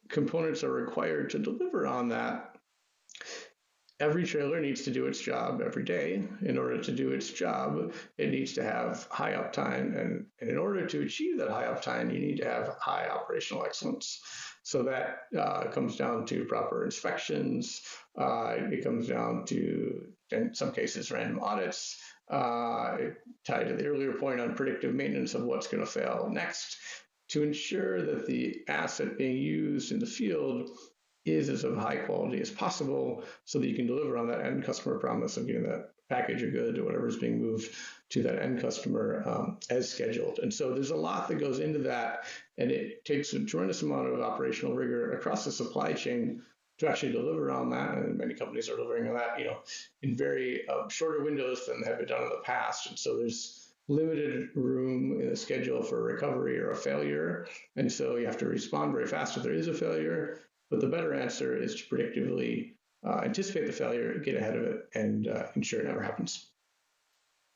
components are required to deliver on that, every trailer needs to do its job every day. In order to do its job, it needs to have high uptime. And in order to achieve that high uptime, you need to have high operational excellence. So that comes down to proper inspections. It comes down to, in some cases, random audits, tied to the earlier point on predictive maintenance of what's going to fail next, to ensure that the asset being used in the field is as of high quality as possible so that you can deliver on that end customer promise of getting that package or good or whatever is being moved to that end customer as scheduled. And so there's a lot that goes into that, and it takes a tremendous amount of operational rigor across the supply chain to actually deliver on that. And many companies are delivering on that, in very shorter windows than have been done in the past. And so there's limited room in the schedule for recovery or a failure. And so you have to respond very fast if there is a failure. But the better answer is to predictively anticipate the failure, get ahead of it, and ensure it never happens.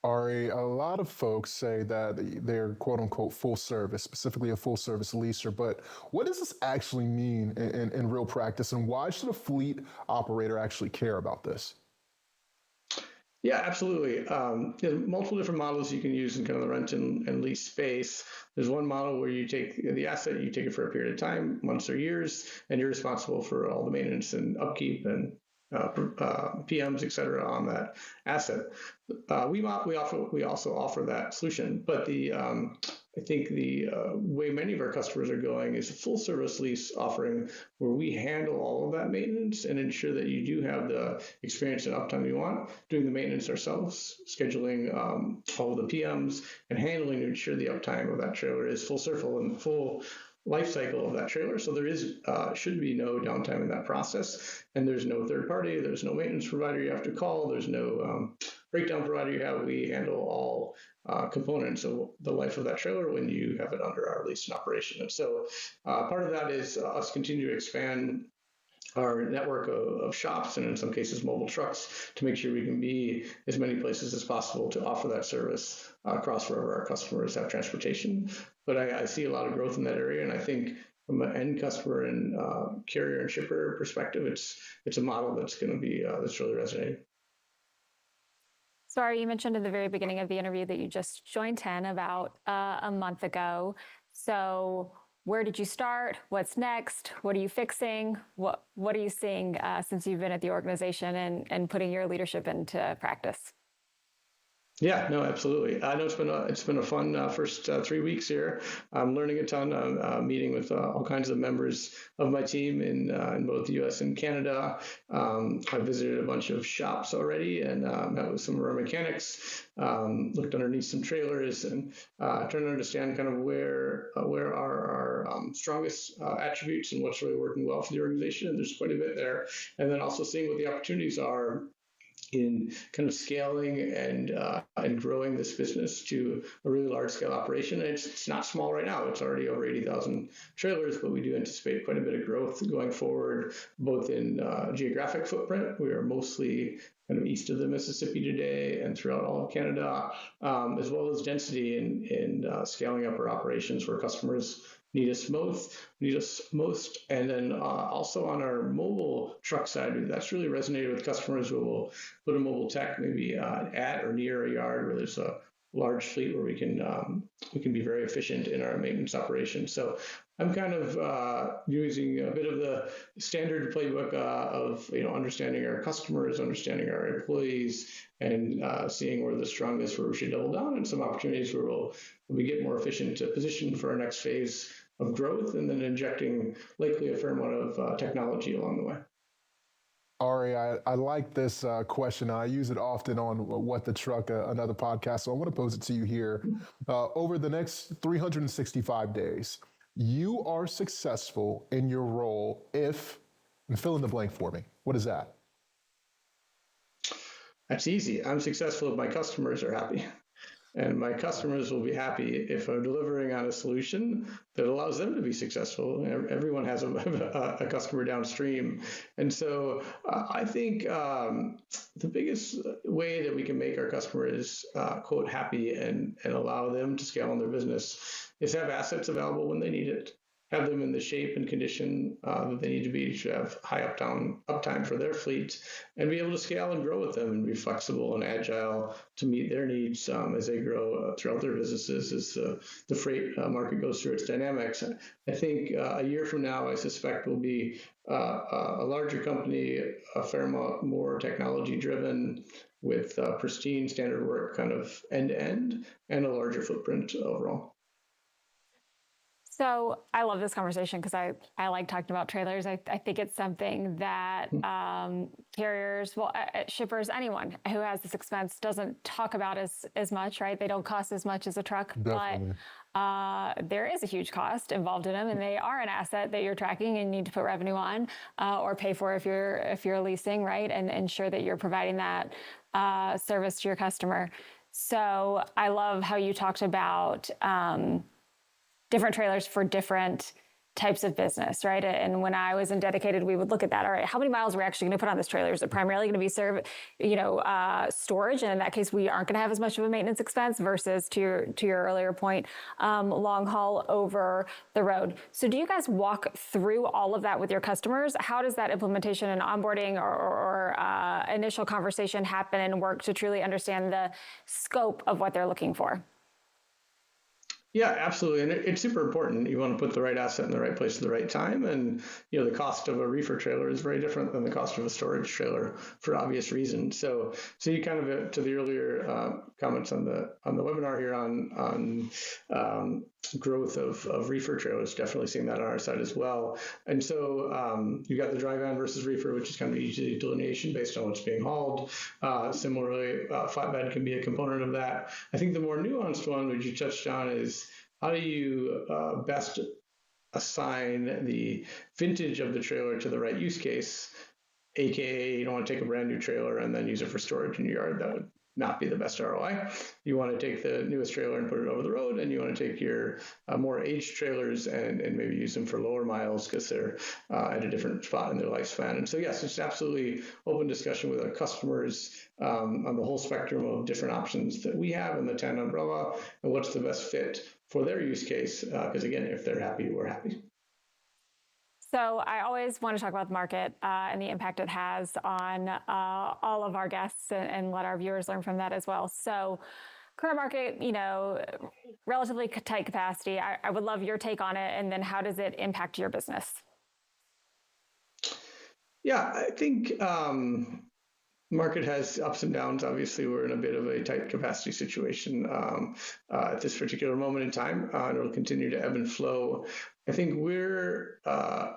Ari, a lot of folks say that they're quote unquote full service, specifically a full service leaser, but what does this actually mean in real practice, and why should a fleet operator actually care about this? Yeah, absolutely. There's multiple different models you can use in kind of the rent and lease space. There's one model where you take the asset, you take it for a period of time, months or years, and you're responsible for all the maintenance and upkeep and PMs, et cetera, on that asset. We also offer that solution, but I think the way many of our customers are going is a full service lease offering where we handle all of that maintenance and ensure that you do have the experience and uptime you want, doing the maintenance ourselves, scheduling all of the PMs, and handling to ensure the uptime of that trailer is full circle and full life cycle of that trailer. So there should be no downtime in that process, and there's no third party, there's no maintenance provider you have to call, there's no breakdown provider you have. We handle all components of the life of that trailer when you have it under our lease and operation. And so part of that is us continue to expand our network of shops and in some cases mobile trucks to make sure we can be as many places as possible to offer that service across wherever our customers have transportation. But I see a lot of growth in that area, and I think from an end customer and carrier and shipper perspective, it's a model that's going to be that's really resonating. So, Ari, you mentioned in the very beginning of the interview that you just joined 10 about a month ago. So where did you start? What's next? What are you fixing? What are you seeing since you've been at the organization and putting your leadership into practice? Yeah, no, absolutely. I know it's been a fun first 3 weeks here. I'm learning a ton. I'm meeting with all kinds of members of my team in both the U.S. and Canada. I've visited a bunch of shops already and met with some of our mechanics. Looked underneath some trailers and trying to understand kind of where are our strongest attributes and what's really working well for the organization. And there's quite a bit there. And then also seeing what the opportunities are in kind of scaling and growing this business to a really large scale operation. And it's not small right now. It's already over 80,000 trailers, but we do anticipate quite a bit of growth going forward, both in geographic footprint. We are mostly kind of east of the Mississippi today and throughout all of Canada, as well as density in scaling up our operations where customers need us most. And then also on our mobile truck side, that's really resonated with customers who will put a mobile tech maybe at or near a yard where there's a large fleet where we can be very efficient in our maintenance operations. So I'm kind of using a bit of the standard playbook of understanding our customers, understanding our employees, and seeing where the strongest, where we should double down, and some opportunities where we'll get more efficient to position for our next phase of growth, and then injecting likely a fair amount of technology along the way. Ari, I like this question. I use it often on What the Truck, another podcast. So I want to pose it to you here. Over the next 365 days, you are successful in your role if, and fill in the blank for me. What is that? That's easy. I'm successful if my customers are happy. And my customers will be happy if I'm delivering on a solution that allows them to be successful. Everyone has a customer downstream. And so I think the biggest way that we can make our customers, quote, happy and allow them to scale on their business is have assets available when they need it, have them in the shape and condition that they need to be to have high uptime for their fleet, and be able to scale and grow with them and be flexible and agile to meet their needs as they grow throughout their businesses as the freight market goes through its dynamics. I think a year from now, I suspect we'll be a larger company, a fair amount more technology driven, with pristine standard work kind of end to end, and a larger footprint overall. So I love this conversation because I like talking about trailers. I think it's something that carriers, shippers, anyone who has this expense doesn't talk about as much, right? They don't cost as much as a truck, Definitely. but there is a huge cost involved in them, and they are an asset that you're tracking and need to put revenue on or pay for if you're leasing, right? And ensure that you're providing that service to your customer. So I love how you talked about different trailers for different types of business, right? And when I was in dedicated, we would look at that. All right, how many miles are we actually going to put on this trailer? Is it primarily going to be storage? And in that case, we aren't going to have as much of a maintenance expense versus to your earlier point, long haul over the road. So do you guys walk through all of that with your customers? How does that implementation and onboarding or initial conversation happen and work to truly understand the scope of what they're looking for? Yeah, absolutely. And it's super important. You want to put the right asset in the right place at the right time. And, the cost of a reefer trailer is very different than the cost of a storage trailer for obvious reasons. So you kind of, to the earlier comments on the webinar here on growth of reefer trailers, definitely seeing that on our side as well. And so you've got the dry van versus reefer, which is kind of easy delineation based on what's being hauled. Similarly, flatbed can be a component of that. I think the more nuanced one, which you touched on, is how do you best assign the vintage of the trailer to the right use case, aka you don't want to take a brand new trailer and then use it for storage in your yard. That would not be the best ROI. You want to take the newest trailer and put it over the road, and you want to take your more aged trailers and maybe use them for lower miles because they're at a different spot in their lifespan. And so yes, it's absolutely open discussion with our customers on the whole spectrum of different options that we have in the 10 umbrella and what's the best fit for their use case. Because again, if they're happy, we're happy. So I always want to talk about the market and the impact it has on all of our guests and let our viewers learn from that as well. So current market, relatively tight capacity. I would love your take on it. And then how does it impact your business? Yeah, I think market has ups and downs. Obviously, we're in a bit of a tight capacity situation at this particular moment in time, and it'll continue to ebb and flow. I think we're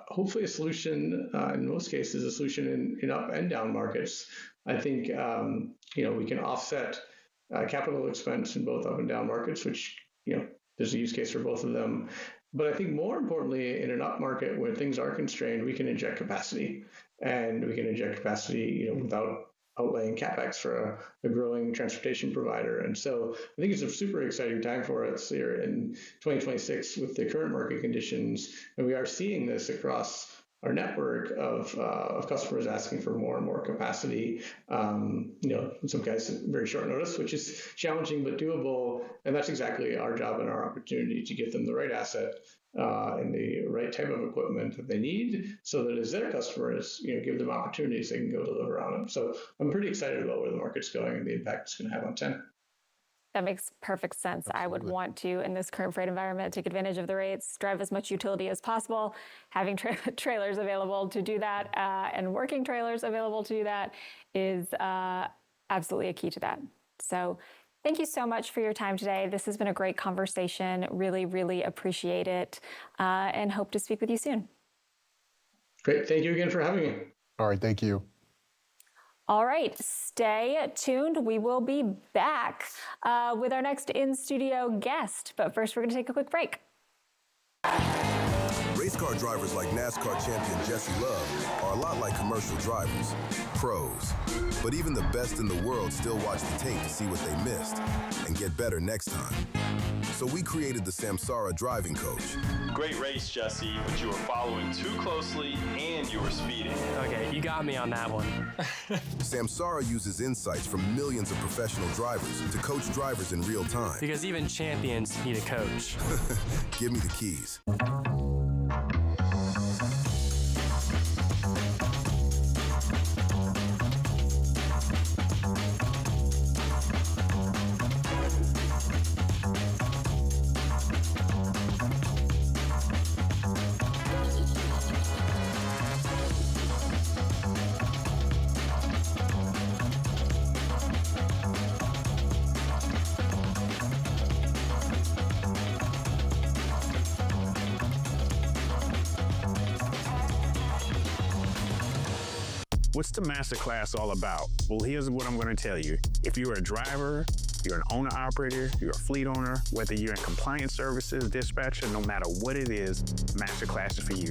hopefully a solution, in most cases, a solution in up and down markets. I think, we can offset capital expense in both up and down markets, which, there's a use case for both of them. But I think more importantly, in an up market where things are constrained, we can inject capacity. And we can inject capacity, without outlaying CapEx for a growing transportation provider. And so I think it's a super exciting time for us here in 2026 with the current market conditions. And we are seeing this across our network of customers asking for more and more capacity, in some cases very short notice, which is challenging but doable. And that's exactly our job and our opportunity to get them the right asset and the right type of equipment that they need, so that as their customers, give them opportunities they can go deliver on them. So I'm pretty excited about where the market's going and the impact it's going to have on 10. That makes perfect sense. I would want to, in this current freight environment, take advantage of the rates, drive as much utility as possible. Having trailers available to do that and working trailers available to do that is absolutely a key to that. So thank you so much for your time today. This has been a great conversation. Really, really appreciate it and hope to speak with you soon. Great. Thank you again for having me. All right. Thank you. All right, stay tuned. We will be back with our next in-studio guest. But first, we're going to take a quick break. Race car drivers like NASCAR champion Jesse Love are a lot like commercial drivers, pros. But even the best in the world still watch the tape to see what they missed and get better next time. So we created the Samsara driving coach. Great race, Jesse, but you were following too closely and you were speeding. Okay, you got me on that one. Samsara uses insights from millions of professional drivers to coach drivers in real time. Because even champions need a coach. Give me the keys. What's the masterclass all about? Well, here's what I'm going to tell you. If you're a driver, you're an owner-operator, you're a fleet owner, whether you're in compliance services, dispatcher, no matter what it is, masterclass is for you.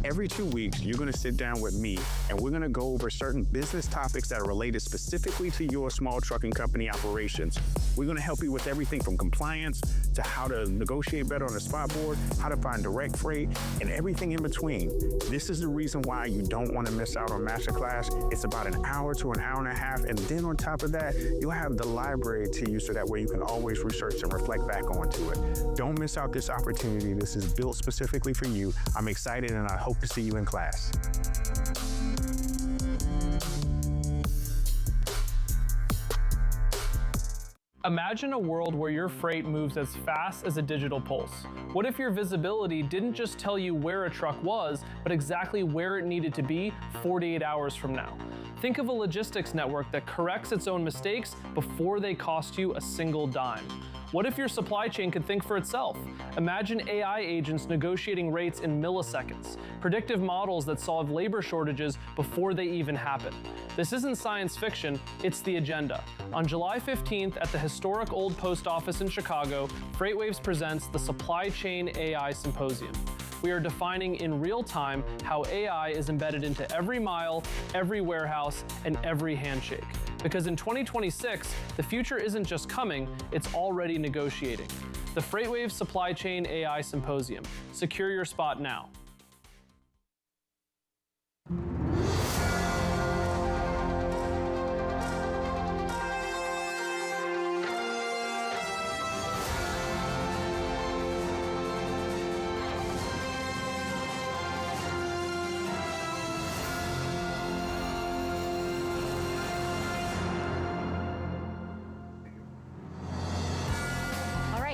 Every 2 weeks, you're going to sit down with me and we're going to go over certain business topics that are related specifically to your small trucking company operations. We're going to help you with everything from compliance to how to negotiate better on the spot board, how to find direct freight, and everything in between. This is the reason why you don't want to miss out on masterclass. It's about an hour to an hour and a half, and then on top of that, you'll have the library to you so that way you can always research and reflect back onto it. Don't miss out this opportunity. This is built specifically for you. I'm excited and I hope to see you in class. Imagine a world where your freight moves as fast as a digital pulse. What if your visibility didn't just tell you where a truck was, but exactly where it needed to be 48 hours from now? Think of a logistics network that corrects its own mistakes before they cost you a single dime. What if your supply chain could think for itself? Imagine AI agents negotiating rates in milliseconds, predictive models that solve labor shortages before they even happen. This isn't science fiction, it's the agenda. On July 15th at the historic Old Post Office in Chicago, FreightWaves presents the Supply Chain AI Symposium. We are defining in real time how AI is embedded into every mile, every warehouse, and every handshake. Because in 2026, the future isn't just coming, it's already negotiating. The FreightWaves Supply Chain AI Symposium. Secure your spot now.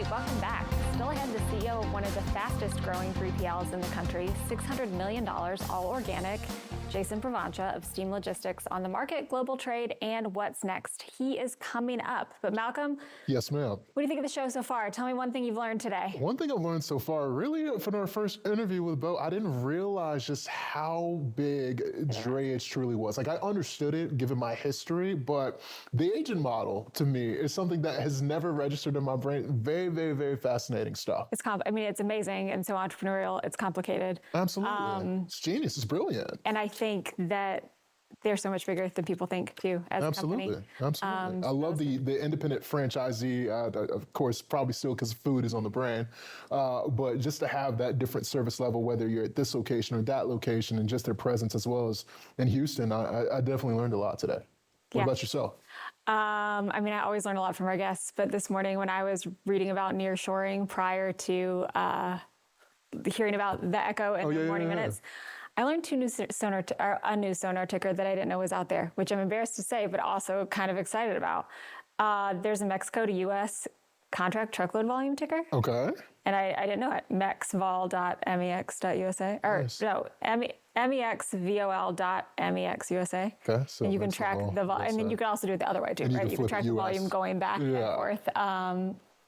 Welcome back. Still ahead, the CEO of one of the fastest growing 3PLs in the country, $600 million, all organic, Jason Provencha of Steam Logistics on the market, global trade, and what's next. He is coming up. But Malcolm? Yes, ma'am. What do you think of the show so far? Tell me one thing you've learned today. One thing I've learned so far, really, from our first interview with Bo, I didn't realize just how big drayage truly was. Like, I understood it, given my history, but the agent model, to me, is something that has never registered in my brain. Very, very, very fascinating stuff. I mean, it's amazing and so entrepreneurial. It's complicated. Absolutely. It's genius. It's brilliant. And I think that they're so much bigger than people think, too, as a company. Absolutely. I love the independent franchisee, of course, probably still because food is on the brand, but just to have that different service level, whether you're at this location or that location, and just their presence as well as in Houston, I definitely learned a lot today. What about yourself? I mean, I always learn a lot from our guests, but this morning when I was reading about nearshoring prior to hearing about the Echo and the Morning Minutes, I learned a new sonar ticker that I didn't know was out there, which I'm embarrassed to say, but also kind of excited about. There's a Mexico to U.S. contract truckload volume ticker. Okay. And I didn't know it. mexvol.mex.usa. Or Nice. no, mexvol.mex.usa. Okay. So and you can track the volume. And then you can also do it the other way too, And you right? can You can flip track the US. volume going back and forth.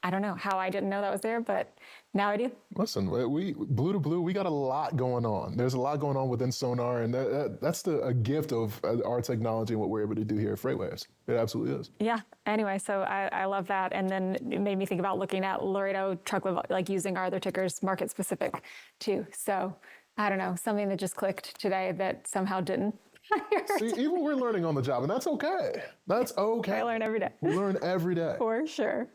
I don't know how I didn't know that was there, but now I do. Listen, we Blue to Blue, we got a lot going on. There's a lot going on within Sonar, and that's a gift of our technology and what we're able to do here at FreightWaves. It absolutely is. Yeah. Anyway, so I love that. And then it made me think about looking at Laredo truckload, like using our other tickers market specific too. So I don't know, something that just clicked today that somehow didn't. See, even we're learning on the job, and that's okay. That's okay. I learn every day. We learn every day. For sure.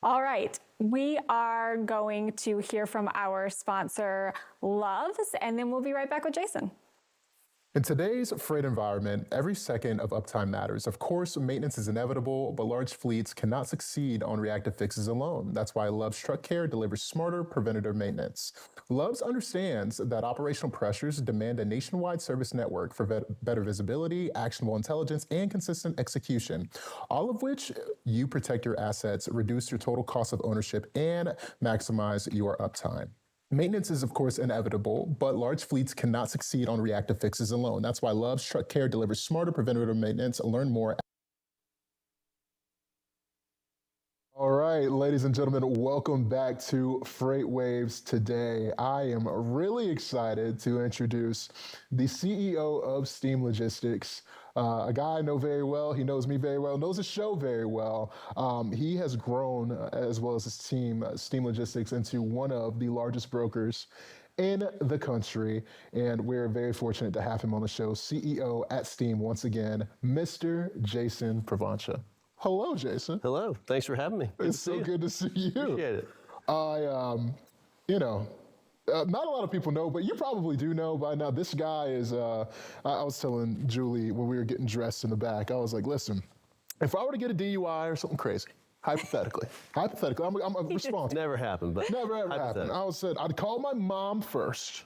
All right, we are going to hear from our sponsor, Loves, and then we'll be right back with Jason. In today's freight environment, every second of uptime matters. Of course, maintenance is inevitable, but large fleets cannot succeed on reactive fixes alone. That's why Love's Truck Care delivers smarter preventative maintenance. Love's understands that operational pressures demand a nationwide service network for better visibility, actionable intelligence, and consistent execution, all of which you protect your assets, reduce your total cost of ownership, and maximize your uptime. Maintenance is, of course, inevitable, but large fleets cannot succeed on reactive fixes alone. That's why Love's Truck Care delivers smarter preventative maintenance. Learn more. All right, ladies and gentlemen, welcome back to FreightWaves Today. I am really excited to introduce the CEO of Steam Logistics, a guy I know very well. He knows me very well, knows the show very well. He has grown, as well as his team, Steam Logistics, into one of the largest brokers in the country, and we're very fortunate to have him on the show, CEO at Steam once again, Mr. Jason Provancha. Hello, Jason. Hello. Thanks for having me. It's so good to see you. Appreciate it. Not a lot of people know, but you probably do know by now. This guy is, I was telling Julie when we were getting dressed in the back, I was like, listen, if I were to get a DUI or something crazy, hypothetically, I'm responsible. Never happened, but Never ever happened. I'd call my mom first,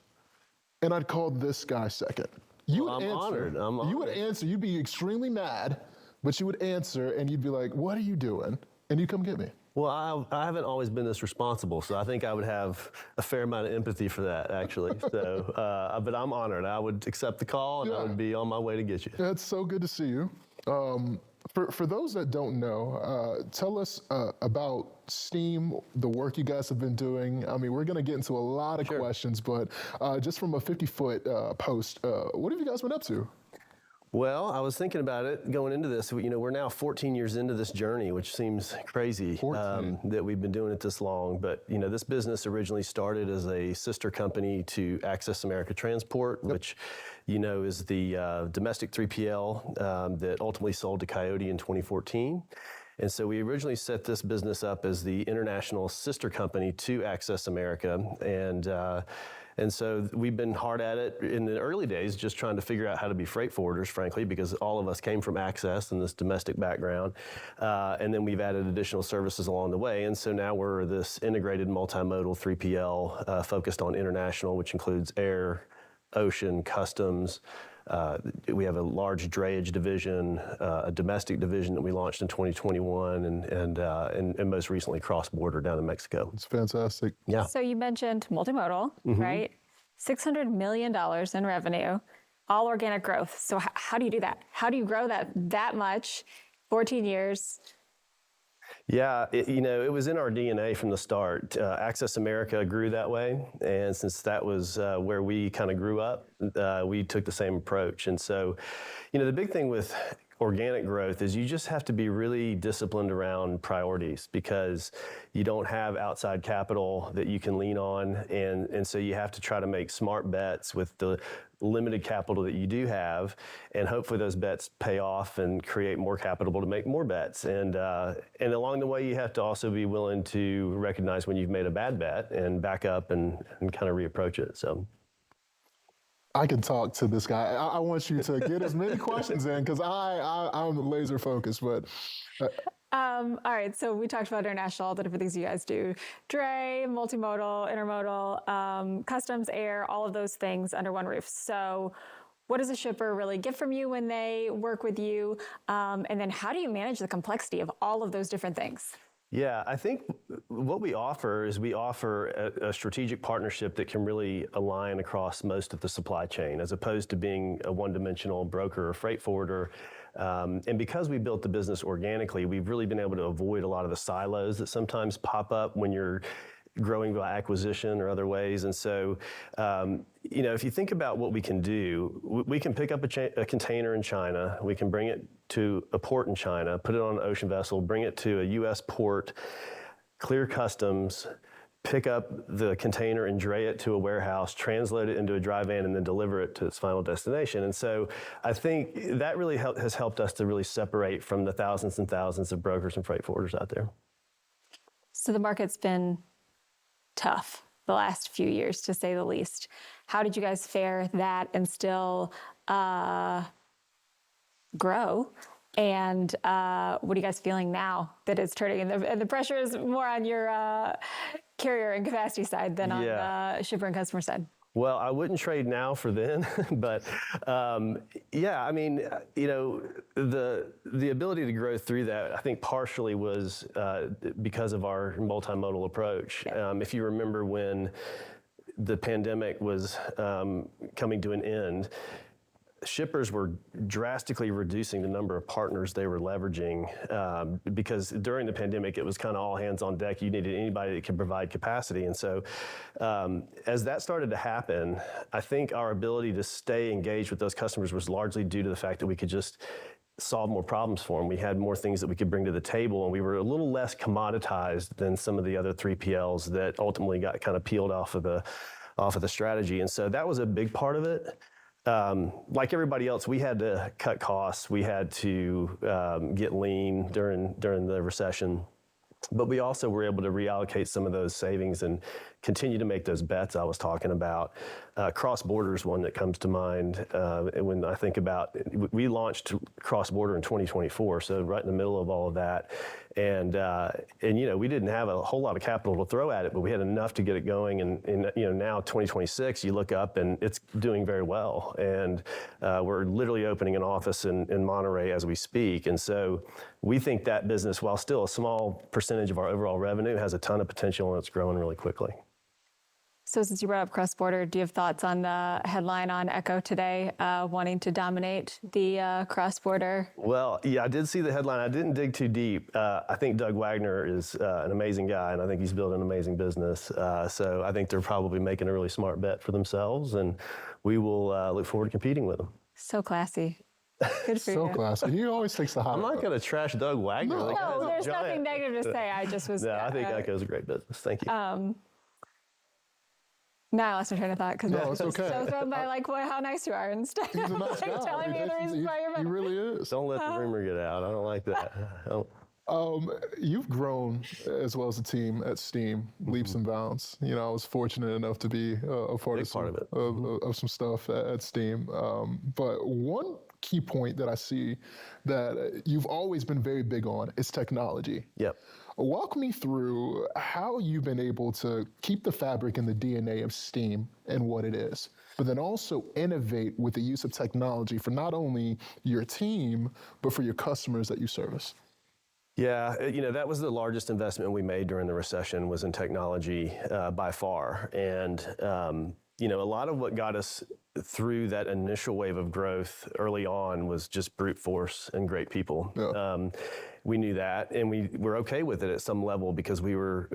and I'd call this guy second. You would answer. I'm honored. You would answer. You'd be extremely mad, but you would answer, and you'd be like, what are you doing? And you'd come get me. Well, I haven't always been this responsible, so I think I would have a fair amount of empathy for that, actually. So, but I'm honored. I would accept the call, and I would be on my way to get you. Yeah, it's so good to see you. For those that don't know, tell us about Steam, the work you guys have been doing. I mean, we're going to get into a lot of questions, but just from a 50-foot post, what have you guys been up to? Well, I was thinking about it going into this. We're now 14 years into this journey, which seems crazy that we've been doing it this long. But, this business originally started as a sister company to Access America Transport, which, is the domestic 3PL that ultimately sold to Coyote in 2014. And so we originally set this business up as the international sister company to Access America. And so we've been hard at it in the early days, just trying to figure out how to be freight forwarders, frankly, because all of us came from Access and this domestic background. And then we've added additional services along the way. And so now we're this integrated multimodal 3PL focused on international, which includes air, ocean, customs. We have a large drayage division, a domestic division that we launched in 2021, and most recently cross-border down in Mexico. It's fantastic. Yeah. So you mentioned multimodal, right? $600 million in revenue, all organic growth. So how do you do that? How do you grow that much, 14 years? Yeah, it was in our DNA from the start. Access America grew that way, and since that was where we kind of grew up, we took the same approach. And so, the big thing with organic growth is you just have to be really disciplined around priorities because you don't have outside capital that you can lean on, and so you have to try to make smart bets with the limited capital that you do have, and hopefully those bets pay off and create more capital to make more bets. And along the way, you have to also be willing to recognize when you've made a bad bet and back up and kind of reapproach it. So. I can talk to this guy. I want you to get as many questions in because I'm laser focused, but All right, so we talked about international, all the different things you guys do. Dray, multimodal, intermodal, customs, air, all of those things under one roof. So what does a shipper really get from you when they work with you? And then how do you manage the complexity of all of those different things? Yeah, I think what we offer is we offer a strategic partnership that can really align across most of the supply chain, as opposed to being a one-dimensional broker or freight forwarder. And because we built the business organically, we've really been able to avoid a lot of the silos that sometimes pop up when you're growing by acquisition or other ways. And so, if you think about what we can do, we can pick up a container in China, we can bring it to a port in China, put it on an ocean vessel, bring it to a U.S. port, clear customs, pick up the container and dray it to a warehouse, translate it into a dry van, and then deliver it to its final destination. And so I think that really has helped us to really separate from the thousands and thousands of brokers and freight forwarders out there. So the market's been tough the last few years, to say the least. How did you guys fare that and still grow? And what are you guys feeling now that it's turning? And the pressure is more on your carrier and capacity side than on the shipper and customer side. Well, I wouldn't trade now for then, but the ability to grow through that, I think partially was because of our multimodal approach. Yeah. If you remember when the pandemic was coming to an end, shippers were drastically reducing the number of partners they were leveraging because during the pandemic, it was kind of all hands on deck. You needed anybody that could provide capacity. And so as that started to happen, I think our ability to stay engaged with those customers was largely due to the fact that we could just solve more problems for them. We had more things that we could bring to the table, and we were a little less commoditized than some of the other 3PLs that ultimately got kind of peeled off of the strategy. And so that was a big part of it. Like everybody else, we had to cut costs. We had to get lean during the recession. But we also were able to reallocate some of those savings and continue to make those bets I was talking about. Cross-border is one that comes to mind when I think about, we launched cross-border in 2024, so right in the middle of all of that. And we didn't have a whole lot of capital to throw at it, but we had enough to get it going. And now 2026, you look up and it's doing very well. And we're literally opening an office in Monterey as we speak. And so we think that business, while still a small percentage of our overall revenue, has a ton of potential and it's growing really quickly. So since you brought up cross-border, do you have thoughts on the headline on Echo today, wanting to dominate the cross-border? Well, yeah, I did see the headline. I didn't dig too deep. I think Doug Wagner is an amazing guy, and I think he's building an amazing business. So I think they're probably making a really smart bet for themselves, and we will look forward to competing with them. So classy. Good for So you. classy. He always takes the high. I'm not going to trash Doug Wagner. No, there's nothing negative to say. I just was. No, I think Echo's a great business. Thank you. Now I lost my train of thought because I was it's okay. so thrown by how nice you are instead He's a of nice guy. telling me the reasons why you're He better. really is. Don't let the rumor get out. I don't like that. You've grown as well as a team at Steam, leaps and bounds. I was fortunate enough to be a part of some stuff at Steam. But one key point that I see that you've always been very big on is technology. Yep. Walk me through how you've been able to keep the fabric and the DNA of Steam and what it is, but then also innovate with the use of technology for not only your team, but for your customers that you service. Yeah, that was the largest investment we made during the recession was in technology by far. And, a lot of what got us through that initial wave of growth early on was just brute force and great people. Yeah. We knew that, and we were okay with it at some level because we were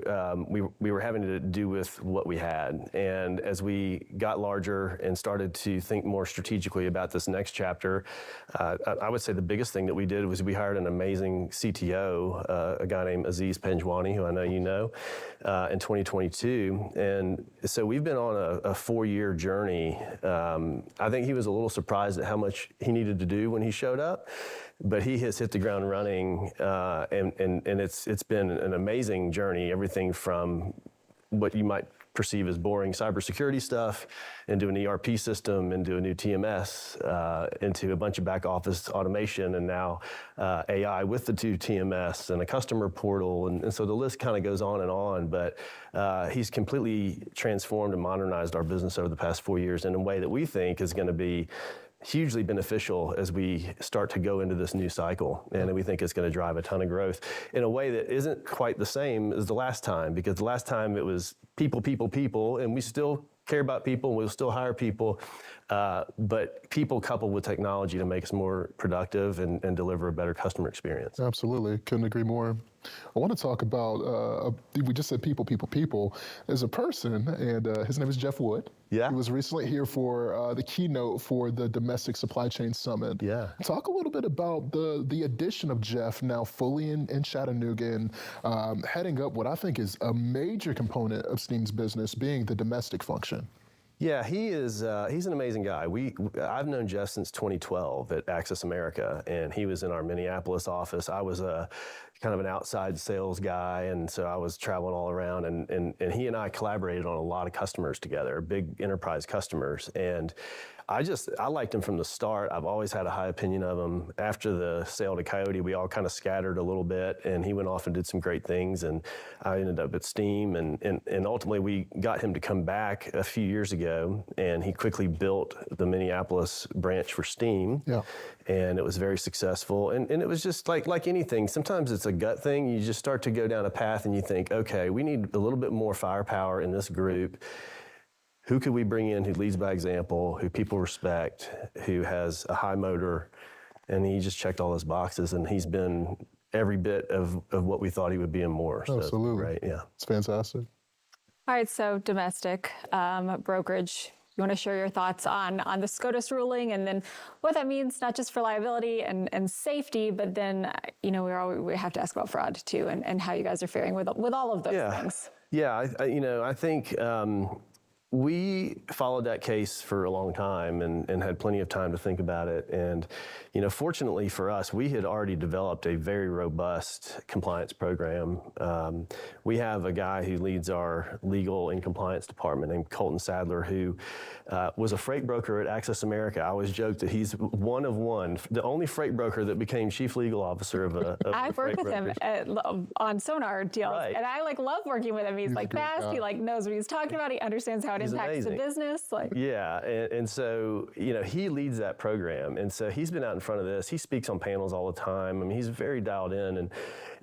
having to do with what we had. And as we got larger and started to think more strategically about this next chapter, I would say the biggest thing that we did was we hired an amazing CTO, a guy named Aziz Panjwani, who I know you know, in 2022. And so we've been on a 4-year journey. I think he was a little surprised at how much he needed to do when he showed up. But he has hit the ground running, and it's been an amazing journey. Everything from what you might perceive as boring cybersecurity stuff into an ERP system, into a new TMS, into a bunch of back office automation, and now AI with the two TMS and a customer portal. And so the list kind of goes on. But he's completely transformed and modernized our business over the past 4 years in a way that we think is going to be hugely beneficial as we start to go into this new cycle. And we think it's going to drive a ton of growth in a way that isn't quite the same as the last time, because the last time it was people, and we still care about people, and we'll still hire people, but people coupled with technology to make us more productive and deliver a better customer experience. Absolutely, couldn't agree more. I want to talk about, we just said people as a person, and his name is Jeff Wood. Yeah. He was recently here for the keynote for the Domestic Supply Chain Summit. Yeah. Talk a little bit about the addition of Jeff now fully in Chattanooga and heading up what I think is a major component of Steam's business, being the domestic function. Yeah, he's an amazing guy. I've known Jeff since 2012 at Access America, and he was in our Minneapolis office. I was a kind of an outside sales guy, and so I was traveling all around, and he and I collaborated on a lot of customers together, big enterprise customers, and I liked him from the start. I've always had a high opinion of him. After the sale to Coyote, we all kind of scattered a little bit, and he went off and did some great things, and I ended up at Steam, and ultimately we got him to come back a few years ago, and he quickly built the Minneapolis branch for Steam. Yeah. And it was very successful. And it was just like anything. Sometimes it's a gut thing. You just start to go down a path and you think, okay, we need a little bit more firepower in this group. Who could we bring in who leads by example, who people respect, who has a high motor? And he just checked all those boxes, and he's been every bit of what we thought he would be and more. So Absolutely. right, yeah. It's fantastic. All right, so domestic brokerage. You want to share your thoughts on the SCOTUS ruling, and then what that means, not just for liability and safety, but then we have to ask about fraud too, and how you guys are faring with all of those things. Yeah, I think we followed that case for a long time and had plenty of time to think about it. And, fortunately for us, we had already developed a very robust compliance program. We have a guy who leads our legal and compliance department named Colton Sadler, who was a freight broker at Access America. I always joke that he's one of one, the only freight broker that became chief legal officer of a I've worked with him on Sonar deals, Right. and I love working with him. He's fast. He knows what he's talking about. He understands how it impacts the business. Yeah, and so he leads that program, and so he's been out in front of this. He speaks on panels all the time. I mean, he's very dialed in, and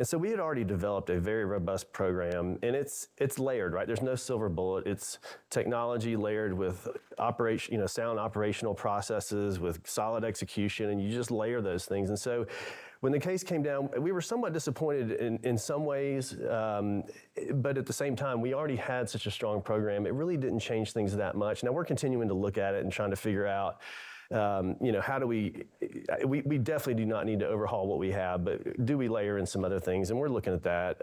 so we had already developed a very robust program, and it's layered, right? There's no silver bullet. It's technology layered with sound operational processes with solid execution, and you just layer those things. And so when the case came down, we were somewhat disappointed in some ways, but at the same time, we already had such a strong program. It really didn't change things that much. Now we're continuing to look at it and trying to figure out, how do we definitely do not need to overhaul what we have, but do we layer in some other things? And we're looking at that.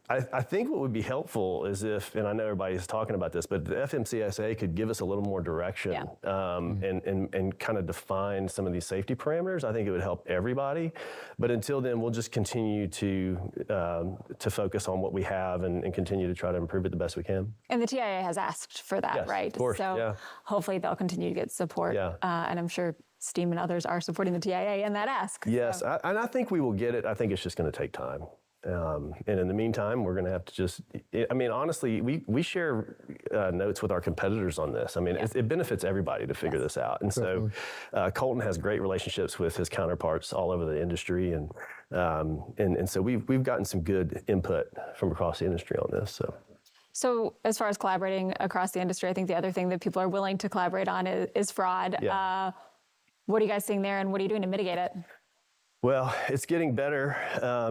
I think what would be helpful is if, and I know everybody's talking about this, but the FMCSA could give us a little more direction and kind of define some of these safety parameters. I think it would help everybody. But until then, we'll just continue to focus on what we have and continue to try to improve it the best we can. And the TIA has asked for that, right? Of course, so hopefully they'll continue to get support. Yeah. And I'm sure Steam and others are supporting the TIA in that ask. Yes, so. and I think we will get it. I think it's just going to take time. And in the meantime, we're going to have to honestly, we share notes with our competitors on this. I mean, it benefits everybody to figure this out. And so Colton has great relationships with his counterparts all over the industry. And so we've gotten some good input from across the industry on this. So as far as collaborating across the industry, I think the other thing that people are willing to collaborate on is fraud. Yeah. What are you guys seeing there, and what are you doing to mitigate it? Well, it's getting better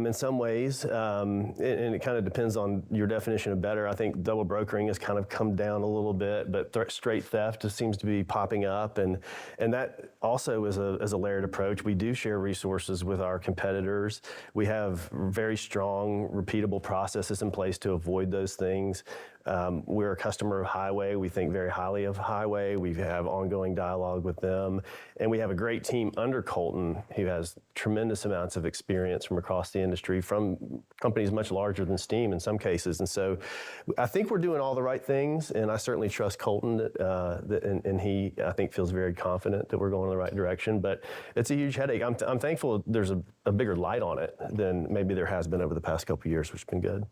in some ways, and it kind of depends on your definition of better. I think double brokering has kind of come down a little bit, but straight theft just seems to be popping up, and that also is a layered approach. We do share resources with our competitors. We have very strong, repeatable processes in place to avoid those things. We're a customer of Highway. We think very highly of Highway. We have ongoing dialogue with them. And we have a great team under Colton who has tremendous amounts of experience from across the industry, from companies much larger than Steam in some cases. And so I think we're doing all the right things, and I certainly trust Colton, and he, I think, feels very confident that we're going in the right direction. But it's a huge headache. I'm thankful there's a bigger light on it than maybe there has been over the past couple of years, which has been good.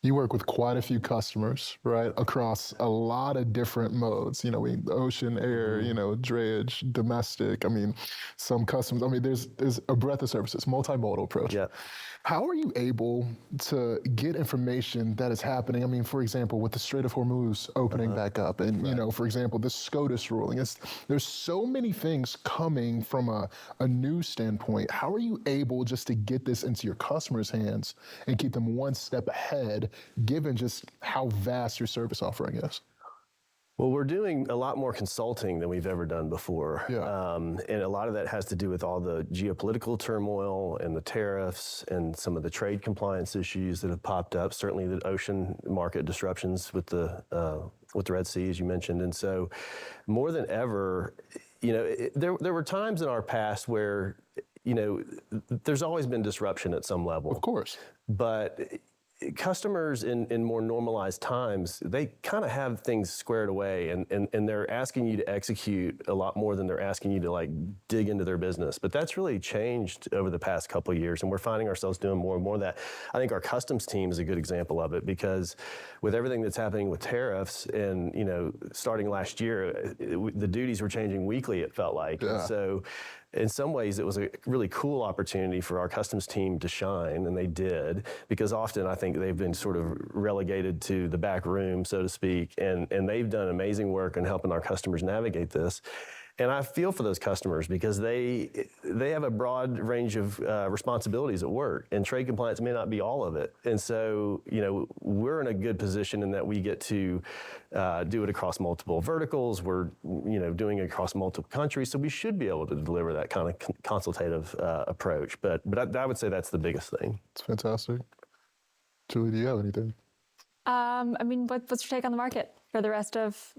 You work with quite a few customers, right, across a lot of different modes. Ocean, air, drayage, domestic. I mean, some customers. I mean, there's a breadth of services, multimodal approach. Yeah. How are you able to get information that is happening? I mean, for example, with the Strait of Hormuz opening back up, and for example, the SCOTUS ruling. There's so many things coming from a news standpoint. How are you able just to get this into your customers' hands and keep them one step ahead, given just how vast your service offering is? Well, we're doing a lot more consulting than we've ever done before. Yeah. And a lot of that has to do with all the geopolitical turmoil and the tariffs and some of the trade compliance issues that have popped up, certainly the ocean market disruptions with the Red Sea, as you mentioned. And so more than ever, there were times in our past where, there's always been disruption at some level. Of course. But customers in more normalized times, they kind of have things squared away, and they're asking you to execute a lot more than they're asking you to dig into their business. But that's really changed over the past couple of years, and we're finding ourselves doing more and more of that. I think our customs team is a good example of it, because with everything that's happening with tariffs and, starting last year, the duties were changing weekly, it felt like. Yeah. And so in some ways, it was a really cool opportunity for our customs team to shine, and they did, because often I think they've been sort of relegated to the back room, so to speak, and they've done amazing work in helping our customers navigate this. And I feel for those customers, because they have a broad range of responsibilities at work, and trade compliance may not be all of it. And so, we're in a good position in that we get to do it across multiple verticals. We're, doing it across multiple countries, so we should be able to deliver that kind of consultative approach. But I would say that's the biggest thing. It's fantastic. Julie, do you have anything? I mean, what's your take on the market for the rest of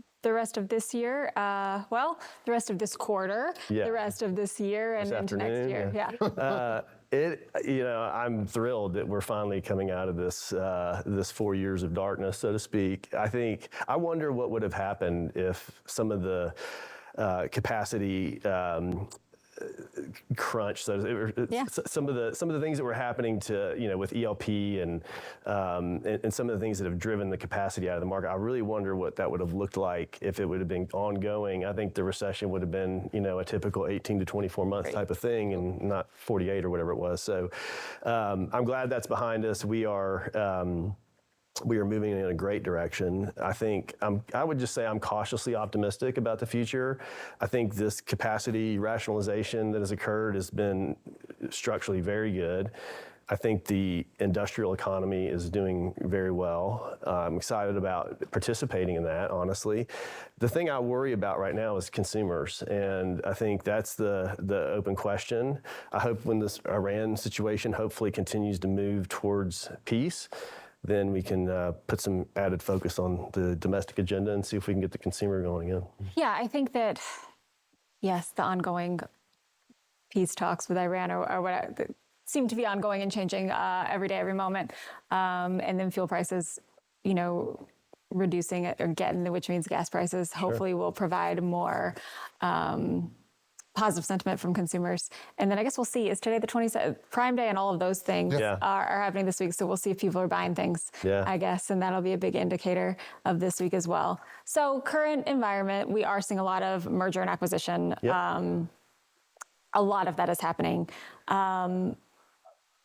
this year? The rest of this quarter, Yeah. the rest of this year, and This into next year. Yeah. I'm thrilled that we're finally coming out of this 4 years of darkness, so to speak. I wonder what would have happened if some of the capacity crunch. So some of the things that were happening with ELP and some of the things that have driven the capacity out of the market. I really wonder what that would have looked like if it would have been ongoing. I think the recession would have been a typical 18 to 24 month type of thing, and not 48 or whatever it was. So I'm glad that's behind us. We are moving in a great direction. I would just say I'm cautiously optimistic about the future. I think this capacity rationalization that has occurred has been structurally very good. I think the industrial economy is doing very well. I'm excited about participating in that, honestly. The thing I worry about right now is consumers, and I think that's the open question. I hope when this Iran situation hopefully continues to move towards peace, then we can put some added focus on the domestic agenda and see if we can get the consumer going again. Yeah, I think that, yes, the ongoing peace talks with Iran or what seem to be ongoing and changing every day, every moment. And then fuel prices, reducing it or getting, which means gas prices, hopefully will provide more positive sentiment from consumers. And then I guess we'll see. Is today the 27th? Prime Day and all of those things are happening this week. So we'll see if people are buying things, I guess. And that'll be a big indicator of this week as well. So current environment, we are seeing a lot of merger and acquisition. Yep. A lot of that is happening.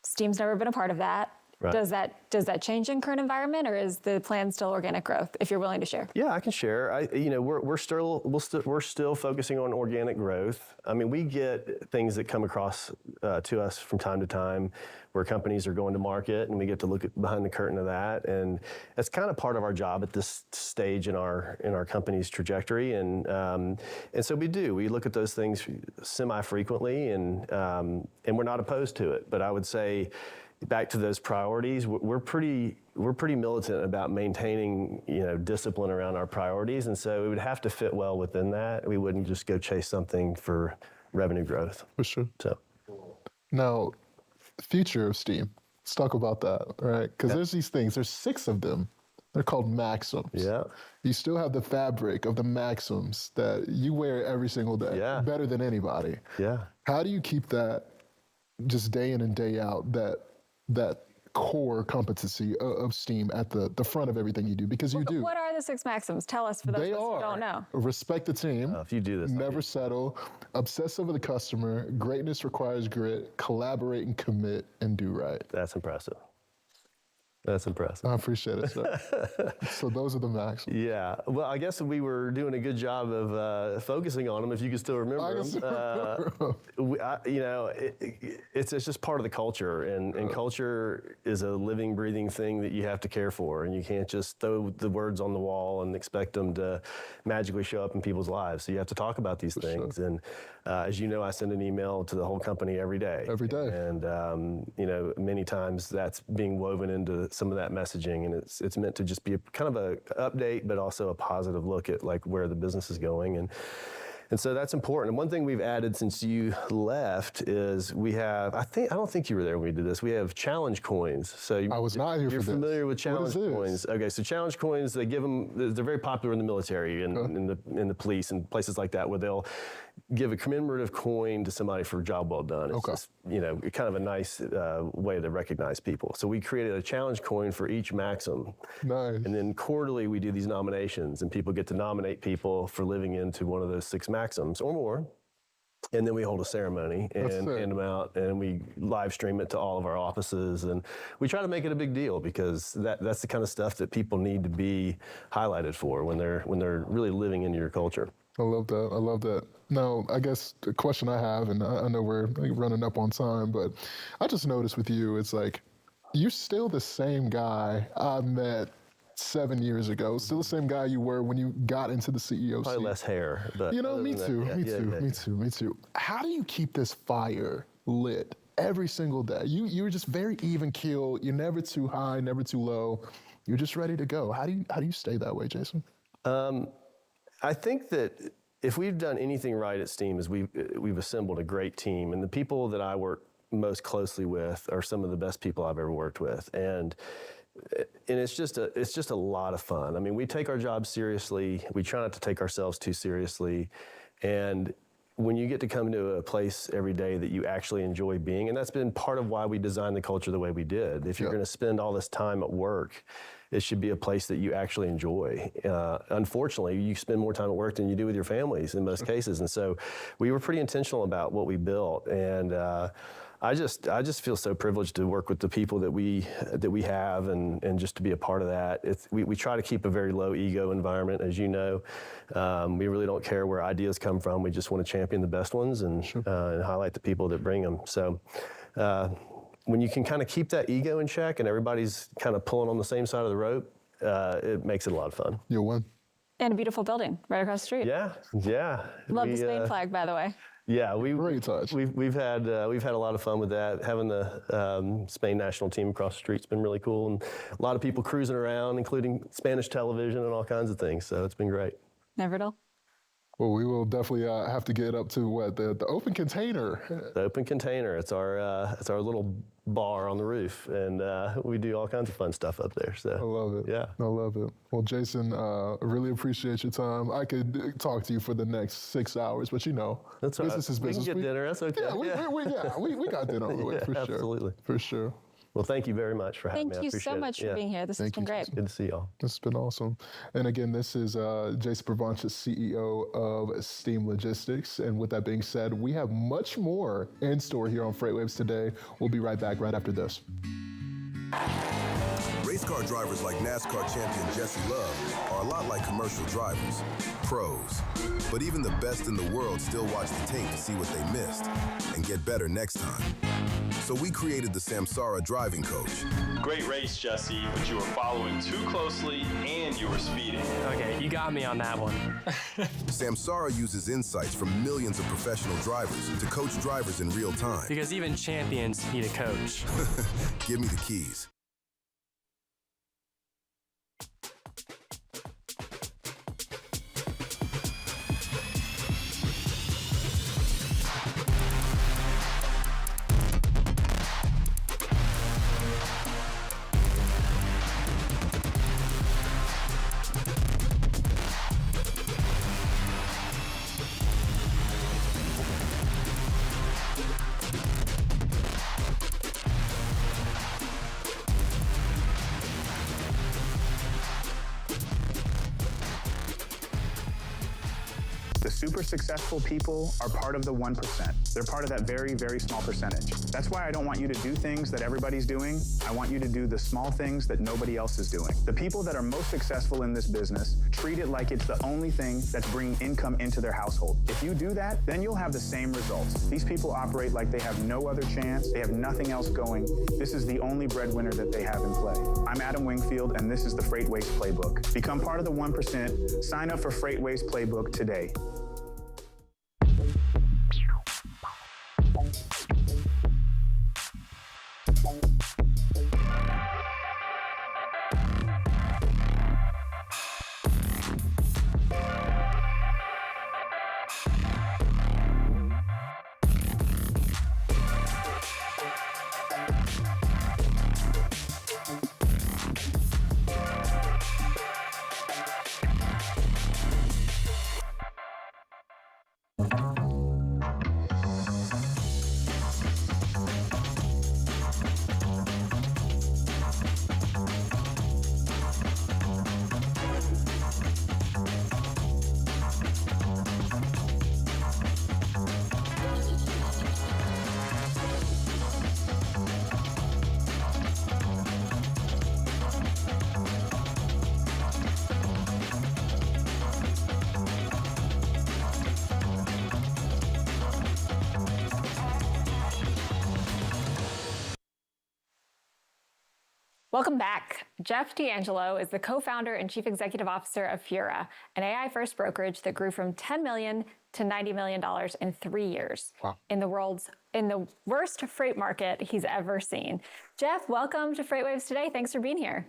Steam's never been a part of that. Right. Does that change in current environment, or is the plan still organic growth? If you're willing to share. Yeah, I can share. We're still focusing on organic growth. I mean, we get things that come across to us from time to time, where companies are going to market, and we get to look behind the curtain of that, and that's kind of part of our job at this stage in our company's trajectory, and so we look at those things semi-frequently, and we're not opposed to it. But I would say, back to those priorities, we're pretty militant about maintaining, discipline around our priorities, and so it would have to fit well within that. We wouldn't just go chase something for revenue growth. For sure. So, now, future of Steam. Let's talk about that, right? Because there's these things. There's 6 of them. They're called Maxims. Yeah. You still have the fabric of the Maxims that you wear every single day. Yeah. Better than anybody. Yeah. How do you keep that just day in and day out, that core competency of Steam at the front of everything you do? Because you do. What are the 6 Maxims? Tell us for those of us who don't know. Respect the team. If you do this, never settle. Obsess over the customer. Greatness requires grit. Collaborate and commit and do right. That's impressive. That's impressive. I appreciate it, sir. So those are the Maxims. Yeah. Well, I guess we were doing a good job of focusing on them, if you can still remember them. It's just part of the culture, and culture is a living, breathing thing that you have to care for, and you can't just throw the words on the wall and expect them to magically show up in people's lives. So you have to talk about these things. Sure. And as you know, I send an email to the whole company every day. Every day. And many times that's being woven into some of that messaging, and it's meant to just be kind of a update, but also a positive look at like where the business is going, and so that's important. And one thing we've added since you left is we have, I don't think you were there when we did this, we have challenge coins. So I was not here for this. You're familiar with challenge coins. Okay, so challenge coins, they give them, they're very popular in the military and in the police and places like that, where they'll give a commemorative coin to somebody for a job well done. It's just, kind of a nice way to recognize people. So we created a challenge coin for each Maxim. Nice. And then quarterly we do these nominations, and people get to nominate people for living into one of those 6 Maxims or more. And then we hold a ceremony and hand them out, and we live stream it to all of our offices. And we try to make it a big deal, because that's the kind of stuff that people need to be highlighted for when they're really living into your culture. I love that. I love that. Now, I guess the question I have, and I know we're running up on time, but I just noticed with you, it's like, you're still the same guy I met 7 years ago. Still the same guy you were when you got into the CEO Probably seat. less hair, but me too. How do you keep this fire lit every single day? You're just very even keel. You're never too high, never too low. You're just ready to go. How do you stay that way, Jason? I think that if we've done anything right at Steam, is we've assembled a great team, and the people that I work most closely with are some of the best people I've ever worked with, and it's just a lot of fun. I mean, we take our job seriously. We try not to take ourselves too seriously, and when you get to come to a place every day that you actually enjoy being, and that's been part of why we designed the culture the way we did. If you're going to spend all this time at work, it should be a place that you actually enjoy. Unfortunately, you spend more time at work than you do with your families in most cases, and so we were pretty intentional about what we built. And I just feel so privileged to work with the people that we have, and just to be a part of that. We try to keep a very low ego environment, as you know. We really don't care where ideas come from. We just want to champion the best ones and highlight the people that bring them. So when you can kind of keep that ego in check and everybody's kind of pulling on the same side of the rope, it makes it a lot of fun. You'll win. And a beautiful building right across the street. Yeah. Love the Spain flag, by the way. Yeah, great touch. We've had a lot of fun with that. Having the Spain national team across the street's been really cool, and a lot of people cruising around, including Spanish television and all kinds of things. So it's been great. Never dull. Well, we will definitely have to get up to the open container. The open container. It's our little bar on the roof, and we do all kinds of fun stuff up there. So I love it. Yeah, I love it. Well, Jason, really appreciate your time. I could talk to you for the next 6 hours, but that's all business right. is business. We can get dinner. That's okay. We got dinner on the way for sure. Absolutely, for sure. Well, thank you very much for having me. Thank you so much for being here. This has been great. Good to see y'all. This has been awesome. And again, this is Jason Pravancha, CEO of Steam Logistics. And with that being said, we have much more in store here on FreightWaves today. We'll be right back right after this. Race car drivers like NASCAR champion Jesse Love are a lot like commercial drivers, pros. But even the best in the world still watch the tape to see what they missed and get better next time. So we created the Samsara Driving Coach. Great race, Jesse, but you were following too closely and you were speeding. Okay, you got me on that one. Samsara uses insights from millions of professional drivers to coach drivers in real time. Because even champions need a coach. Give me the keys. The super successful people are part of the 1%. They're part of that very, very small percentage. That's why I don't want you to do things that everybody's doing. I want you to do the small things that nobody else is doing. The people that are most successful in this business treat it like it's the only thing that's bringing income into their household. If you do that, then you'll have the same results. These people operate like they have no other chance. They have nothing else going. This is the only breadwinner that they have in play. I'm Adam Wingfield, and this is the FreightWaves Playbook. Become part of the 1%. Sign up for FreightWaves Playbook today. Welcome back. Jeff D'Angelo is the co-founder and chief executive officer of Fura, an AI-first brokerage that grew from $10 million to $90 million in 3 years. Wow. In the worst freight market he's ever seen. Jeff, welcome to FreightWaves Today. Thanks for being here.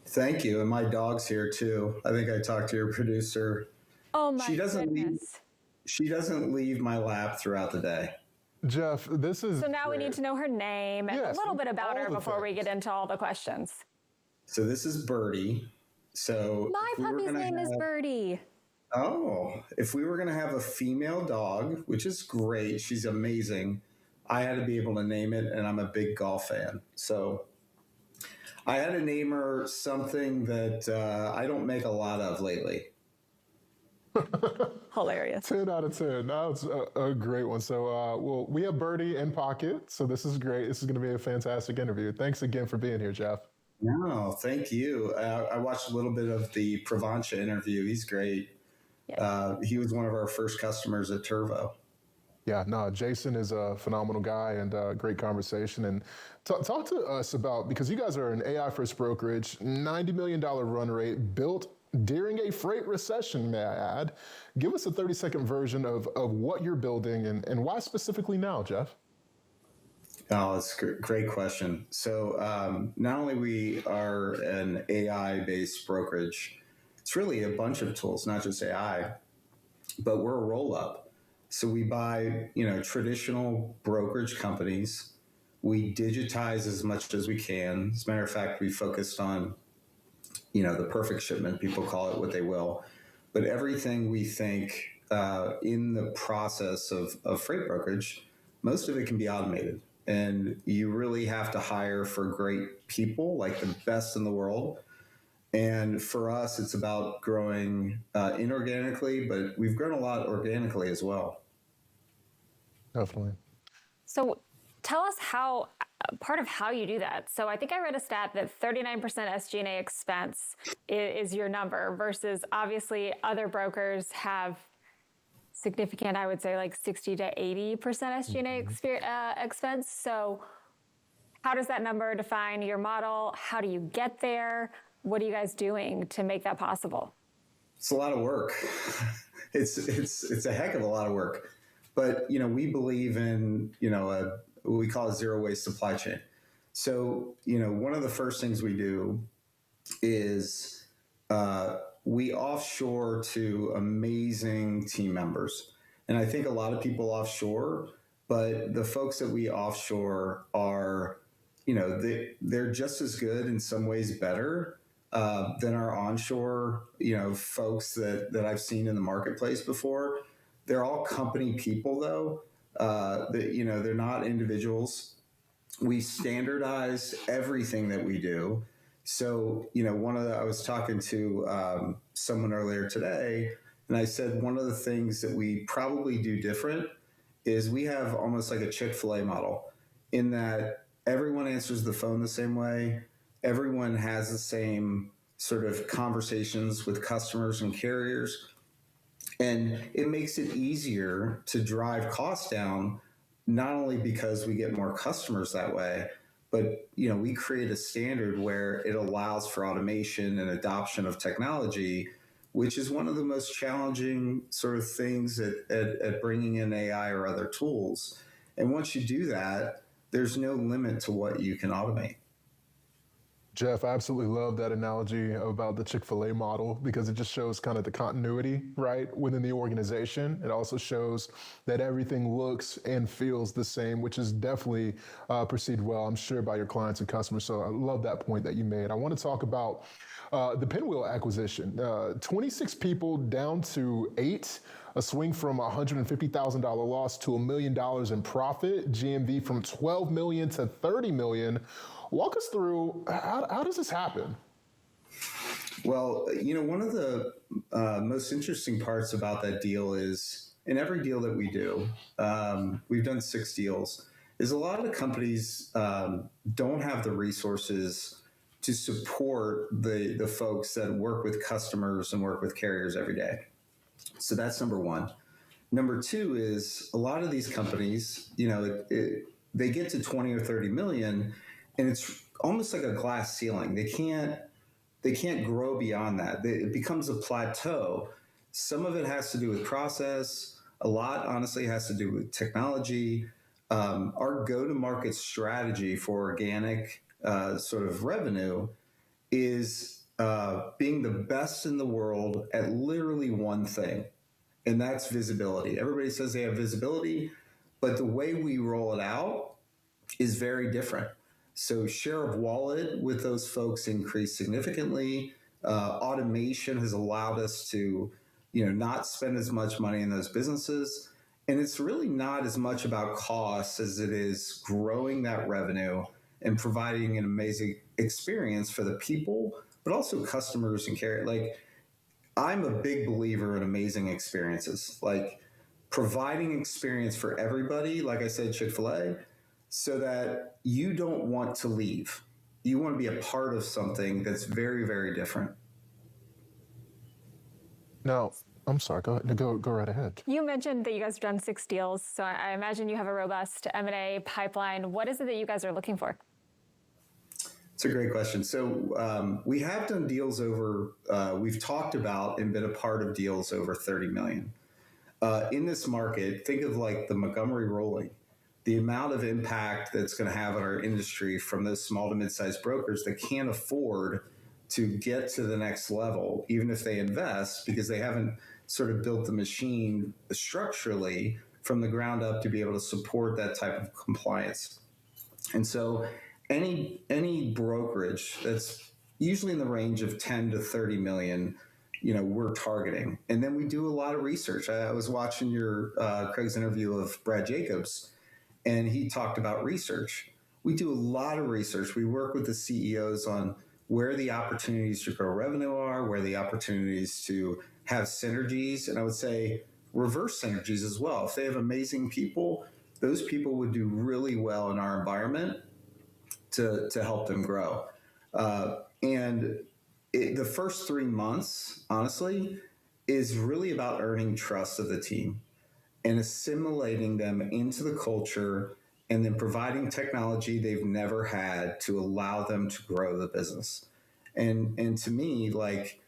Thank you. And my dog's here too. I think I talked to your producer. Oh my goodness. She doesn't leave my lap throughout the day. Jeff, this is So now we need to know her name and Yes, a little bit about her all the before we get into all the questions. So this is Birdie. So My puppy's name is Birdie. Oh, if we were going to have a female dog, which is great, she's amazing, I had to be able to name it, and I'm a big golf fan. So I had to name her something that I don't make a lot of lately. Hilarious. 10 out of 10. That's a great one. So, well, we have Birdie in pocket, so this is great. This is going to be a fantastic interview. Thanks again for being here, Jeff. No, thank you. I watched a little bit of the Provencha interview. He's great. Yeah. He was one of our first customers at Turvo. Yeah, no, Jason is a phenomenal guy and great conversation. And talk to us about, because you guys are an AI-first brokerage, $90 million run rate built during a freight recession, may I add. Give us a 30-second version of what you're building and why specifically now, Jeff? Oh, that's a great question. So not only we are an AI-based brokerage, it's really a bunch of tools, not just AI, but we're a roll-up. So we buy, traditional brokerage companies. We digitize as much as we can. As a matter of fact, we focused on the perfect shipment, people call it what they will. But everything we think in the process of freight brokerage, most of it can be automated. And you really have to hire for great people, like the best in the world. And for us, it's about growing inorganically, but we've grown a lot organically as well. Definitely. So tell us part of how you do that. So I think I read a stat that 39% SG&A expense is your number versus obviously other brokers have significant, I would say like 60 to 80% SG&A expense. So How does that number define your model? How do you get there? What are you guys doing to make that possible? It's a lot of work. It's a heck of a lot of work. But, we believe in, what we call a zero waste supply chain. So, one of the first things we do is we offshore to amazing team members. And I think a lot of people offshore, but the folks that we offshore are, they're just as good, in some ways better, than our onshore, folks that I've seen in the marketplace before. They're all company people, though. They're not individuals. We standardize everything that we do. So, I was talking to someone earlier today, and I said one of the things that we probably do different is we have almost like a Chick-fil-A model, in that everyone answers the phone the same way. Everyone has the same sort of conversations with customers and carriers. And it makes it easier to drive costs down, not only because we get more customers that way, but we create a standard where it allows for automation and adoption of technology, which is one of the most challenging sort of things at bringing in AI or other tools. And once you do that, there's no limit to what you can automate. Jeff, I absolutely love that analogy about the Chick-fil-A model, because it just shows kind of the continuity, right, within the organization. It also shows that everything looks and feels the same, which is definitely perceived well, I'm sure, by your clients and customers. So I love that point that you made. I want to talk about the Pinwheel acquisition. 26 people down to 8, a swing from $150,000 loss to $1 million in profit, GMV from 12 million to 30 million. Walk us through, how does this happen? Well, one of the most interesting parts about that deal is, in every deal that we do, we've done 6 deals, is a lot of the companies don't have the resources to support the folks that work with customers and work with carriers every day. So that's number one. Number two is, a lot of these companies, they get to 20 or 30 million, and it's almost like a glass ceiling. They can't grow beyond that. It becomes a plateau. Some of it has to do with process. A lot, honestly, has to do with technology. Our go-to-market strategy for organic sort of revenue is being the best in the world at literally one thing, and that's visibility. Everybody says they have visibility, but the way we roll it out is very different. So share of wallet with those folks increased significantly. Automation has allowed us to, not spend as much money in those businesses. And it's really not as much about costs as it is growing that revenue and providing an amazing experience for the people, but also customers and carriers. Like, I'm a big believer in amazing experiences, like providing experience for everybody, like I said, Chick-fil-A, so that you don't want to leave. You want to be a part of something that's very, very different. Now, I'm sorry, go right ahead. You mentioned that you guys have done 6 deals, so I imagine you have a robust M&A pipeline. What is it that you guys are looking for? It's a great question. So we have done deals over, we've talked about and been a part of deals over 30 million. In this market, think of like the Montgomery rolling. The amount of impact that's going to have on our industry from those small to mid-sized brokers that can't afford to get to the next level, even if they invest, because they haven't sort of built the machine structurally from the ground up to be able to support that type of compliance. And so any brokerage that's usually in the range of 10 to 30 million, we're targeting. And then we do a lot of research. I was watching your Craig's interview of Brad Jacobs, and he talked about research. We do a lot of research. We work with the CEOs on where the opportunities to grow revenue are, where the opportunities to have synergies, and I would say reverse synergies as well. If they have amazing people, those people would do really well in our environment to help them grow. The first 3 months, honestly, is really about earning trust of the team and assimilating them into the culture and then providing technology they've never had to allow them to grow the business. And to me, like,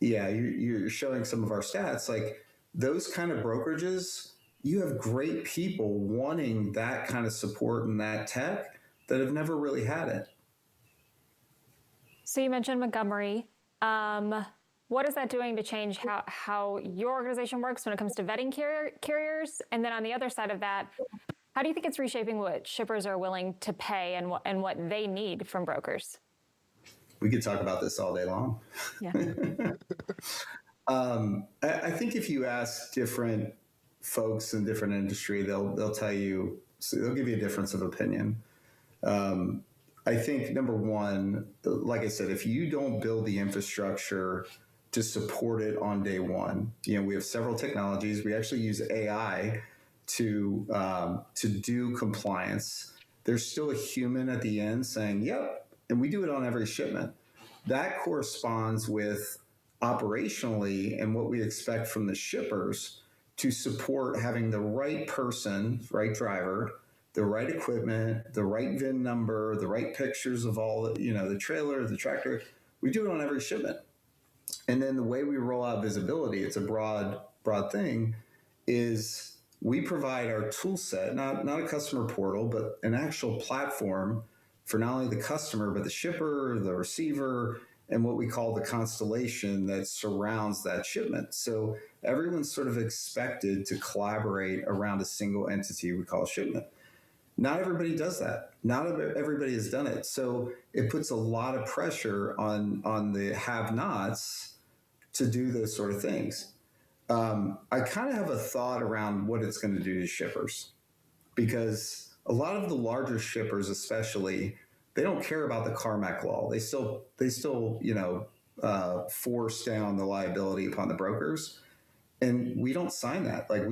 yeah, you're showing some of our stats, like those kind of brokerages, you have great people wanting that kind of support and that tech that have never really had it. So you mentioned Montgomery. What is that doing to change how your organization works when it comes to vetting carriers? And then on the other side of that, how do you think it's reshaping what shippers are willing to pay and what they need from brokers? We could talk about this all day long. Yeah. I think if you ask different folks in different industry, they'll tell you, so they'll give you a difference of opinion. I think number one, like I said, if you don't build the infrastructure to support it on day one, we have several technologies. We actually use AI to do compliance. There's still a human at the end saying, yep, and we do it on every shipment. That corresponds with operationally and what we expect from the shippers to support having the right person, right driver, the right equipment, the right VIN number, the right pictures of all the trailer, the tractor. We do it on every shipment. And then the way we roll out visibility, it's a broad thing, is we provide our tool set, not a customer portal, but an actual platform for not only the customer, but the shipper, the receiver, and what we call the constellation that surrounds that shipment. So everyone's sort of expected to collaborate around a single entity we call a shipment. Not everybody does that. Not everybody has done it. So it puts a lot of pressure on the have-nots to do those sort of things. I kind of have a thought around what it's going to do to shippers, because a lot of the larger shippers, especially, they don't care about the Carmack law. They still force down the liability upon the brokers, and we don't sign that. Like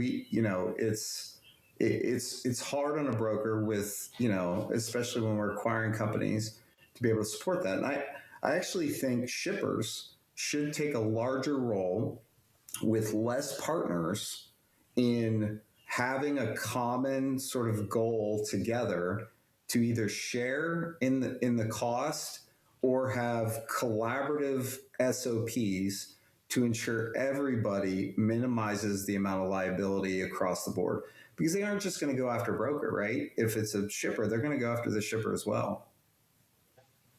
it's hard on a broker with, especially when we're acquiring companies, to be able to support that. And I actually think shippers should take a larger role with less partners in having a common sort of goal together to either share in the cost or have collaborative SOPs to ensure everybody minimizes the amount of liability across the board. Because they aren't just going to go after a broker, right? If it's a shipper, they're going to go after the shipper as well.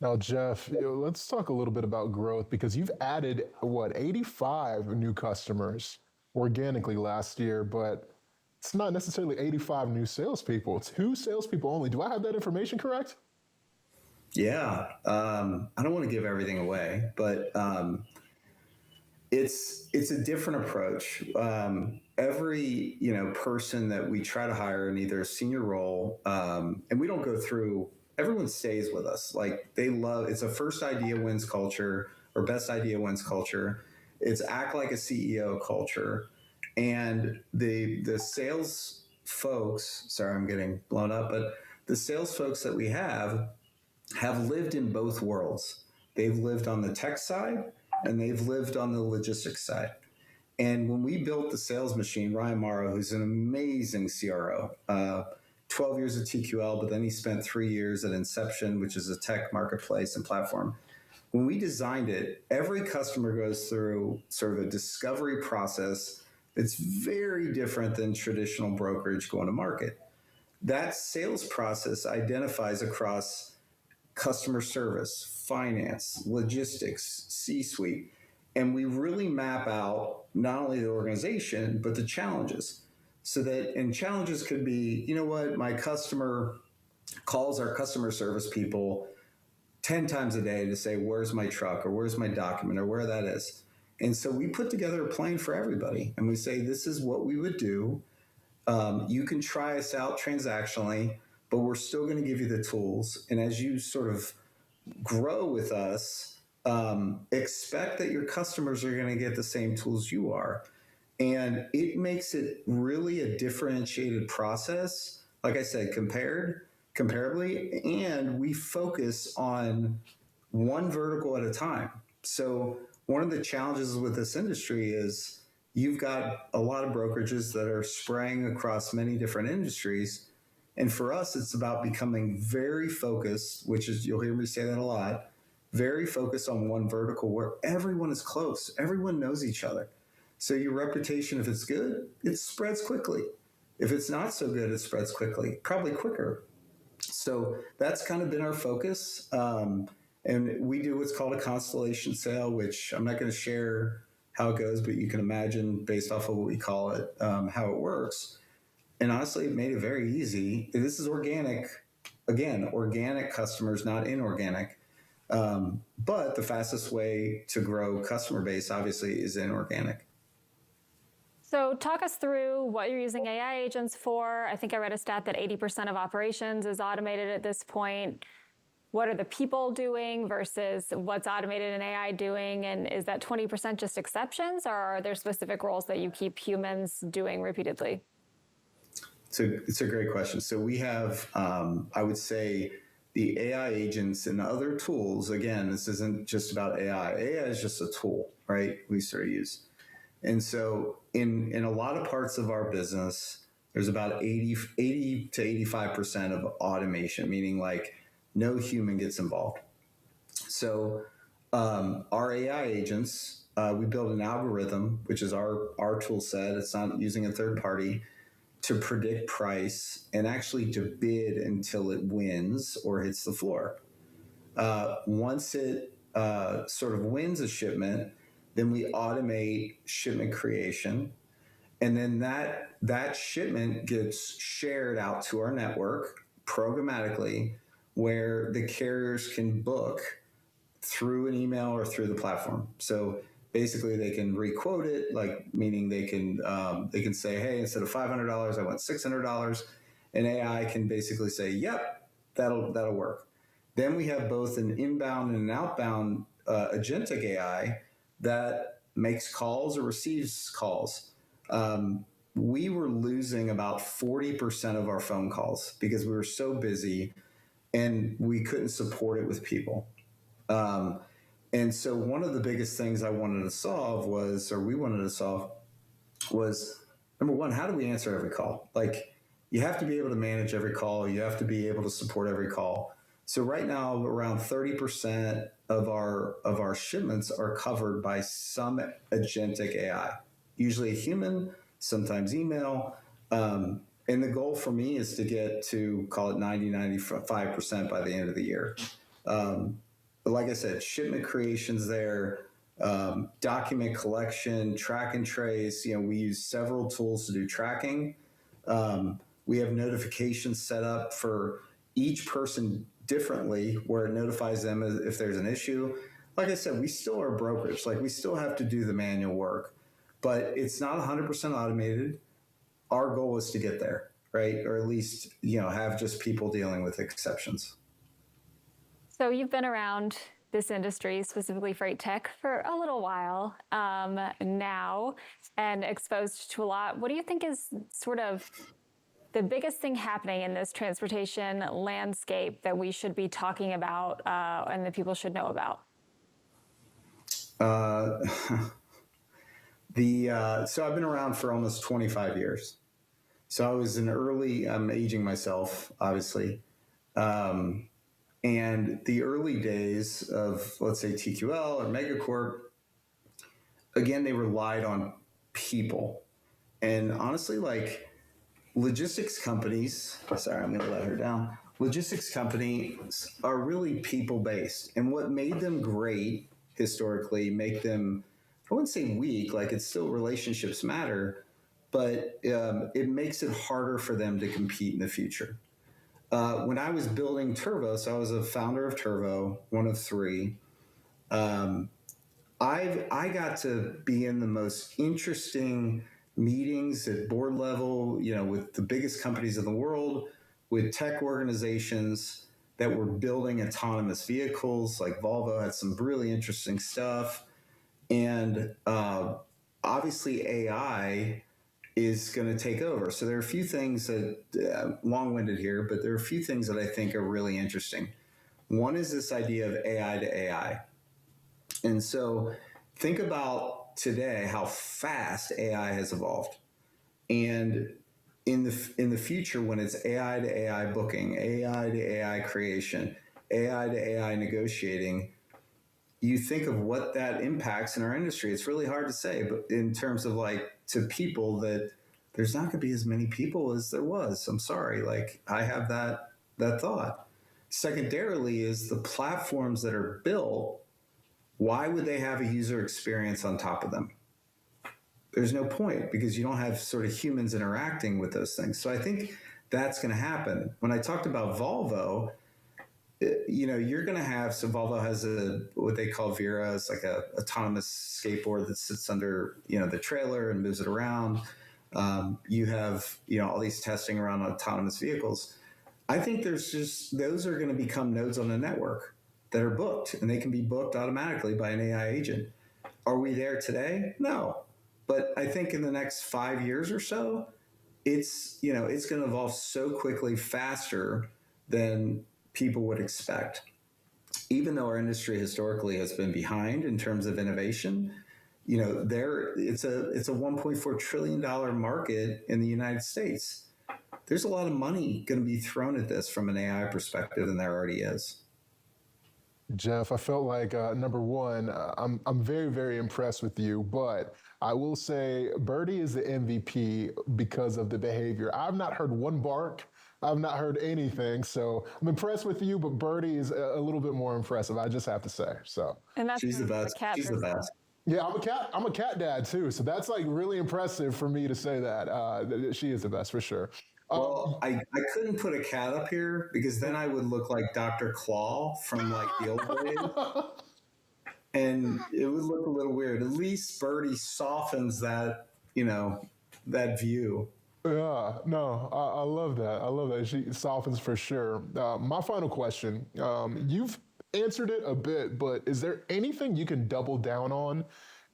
Now, Jeff, let's talk a little bit about growth, because you've added, 85 new customers organically last year, but it's not necessarily 85 new salespeople. It's 2 salespeople only. Do I have that information correct? Yeah. I don't want to give everything away, but it's a different approach. Every person that we try to hire in either a senior role, and we don't go through, everyone stays with us. Like, they love, it's a first idea wins culture, or best idea wins culture. It's act like a CEO culture. And the sales folks, sorry, I'm getting blown up, but the sales folks that we have lived in both worlds. They've lived on the tech side and they've lived on the logistics side. And when we built the sales machine, Ryan Morrow, who's an amazing CRO, 12 years at TQL, but then he spent 3 years at Inception, which is a tech marketplace and platform. When we designed it, every customer goes through sort of a discovery process that's very different than traditional brokerage going to market. That sales process identifies across customer service, finance, logistics, C-suite, and we really map out not only the organization, but the challenges. So that, and challenges could be, my customer calls our customer service people 10 times a day to say, where's my truck, or where's my document, or where that is. And so we put together a plan for everybody, and we say, this is what we would do. You can try us out transactionally, but we're still going to give you the tools. And as you sort of grow with us, expect that your customers are going to get the same tools you are. And it makes it really a differentiated process, like I said, comparably, and we focus on one vertical at a time. So one of the challenges with this industry is you've got a lot of brokerages that are spraying across many different industries. And for us, it's about becoming very focused, which is, you'll hear me say that a lot, very focused on one vertical where everyone is close. Everyone knows each other. So your reputation, if it's good, it spreads quickly. If it's not so good, it spreads quickly, probably quicker. So that's kind of been our focus. And we do what's called a constellation sale, which I'm not going to share how it goes, but you can imagine based off of what we call it, how it works. And honestly, it made it very easy. This is organic. Again, organic customers, not inorganic. But the fastest way to grow customer base, obviously, is inorganic. So talk us through what you're using AI agents for. I think I read a stat that 80% of operations is automated at this point. What are the people doing versus what's automated and AI doing? And is that 20% just exceptions, or are there specific roles that you keep humans doing repeatedly? It's a great question. So we have, I would say, the AI agents and other tools. Again, this isn't just about AI. AI is just a tool, right? We sort of use. And so in a lot of parts of our business, there's about 80 to 85% of automation, meaning like no human gets involved. So our AI agents, we build an algorithm, which is our tool set. It's not using a third party, to predict price and actually to bid until it wins or hits the floor. Once it sort of wins a shipment, then we automate shipment creation. And then that shipment gets shared out to our network programmatically, where the carriers can book through an email or through the platform. So basically they can requote it, like meaning they can say, hey, instead of $500, I want $600. And AI can basically say, yep, that'll work. Then we have both an inbound and an outbound agentic AI that makes calls or receives calls. We were losing about 40% of our phone calls because we were so busy and we couldn't support it with people. And so one of the biggest things we wanted to solve was, number one, how do we answer every call? Like, you have to be able to manage every call. You have to be able to support every call. So right now, around 30% of our shipments are covered by some agentic AI, usually a human, sometimes email. And the goal for me is to get to, call it 95% by the end of the year. But like I said, shipment creation's there, document collection, track and trace. We use several tools to do tracking. We have notifications set up for each person differently, where it notifies them if there's an issue. Like I said, we still are brokerage. Like, we still have to do the manual work, but it's not 100% automated. Our goal is to get there, right? Or at least, have just people dealing with exceptions. So you've been around this industry, specifically freight tech, for a little while now, and exposed to a lot. What do you think is sort of the biggest thing happening in this transportation landscape that we should be talking about and that people should know about? So I've been around for almost 25 years. So I was I'm aging myself, obviously. And the early days of, let's say, TQL or Megacorp, again, they relied on people. And honestly, like, logistics companies, sorry, I'm going to let her down. Logistics companies are really people-based. And what made them great historically, make them, I wouldn't say weak, like, it's still relationships matter, but it makes it harder for them to compete in the future. When I was building Turvo, so I was a founder of Turvo, one of three, I got to be in the most interesting meetings at board level, with the biggest companies in the world, with tech organizations that were building autonomous vehicles. Like Volvo had some really interesting stuff. And obviously AI is going to take over. So there are a few things that, long-winded here, but there are a few things that I think are really interesting. One is this idea of AI to AI. And so think about today how fast AI has evolved. And in the future, when it's AI to AI booking, AI to AI creation, AI to AI negotiating, you think of what that impacts in our industry. It's really hard to say, but in terms of like to people, that there's not going to be as many people as there was. I'm sorry. Like, I have that thought. Secondarily is the platforms that are built. Why would they have a user experience on top of them? There's no point, because you don't have sort of humans interacting with those things. So I think that's going to happen. When I talked about Volvo, you're going to have, so Volvo has what they call Vera. It's like a autonomous skateboard that sits under, the trailer and moves it around. You have, all these testing around autonomous vehicles. I think those are going to become nodes on the network that are booked, and they can be booked automatically by an AI agent. Are we there today? No. But I think in the next 5 years or so, it's going to evolve so quickly, faster than people would expect. Even though our industry historically has been behind in terms of innovation, it's a $1.4 trillion market in the United States. There's a lot of money going to be thrown at this from an AI perspective, and there already is. Jeff, I felt like number one, I'm very, very impressed with you, but I will say Birdie is the MVP because of the behavior. I've not heard one bark. I've not heard anything. So I'm impressed with you, but Birdie is a little bit more impressive, I just have to say. So she's the best. She's the best. Yeah, I'm a cat dad too. So that's like really impressive for me to say that. She is the best for sure. Well, I couldn't put a cat up here because then I would look like Dr. Claw from like the old days. And it would look a little weird. At least Birdie softens that, that view. Yeah, no, I love that. I love that. She softens for sure. My final question, you've answered it a bit, but is there anything you can double down on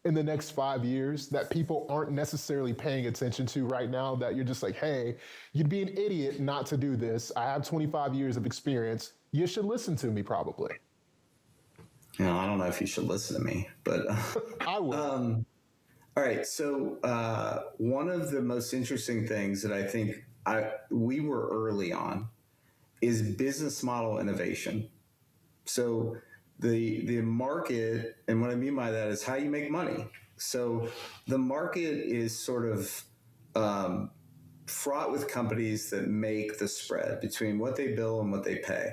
in the next 5 years that people aren't necessarily paying attention to right now, that you're just like, hey, you'd be an idiot not to do this. I have 25 years of experience. You should listen to me probably. I don't know if you should listen to me, but I will. All right. So one of the most interesting things that I think we were early on is business model innovation. So the market, and what I mean by that is how you make money. So the market is sort of fraught with companies that make the spread between what they bill and what they pay.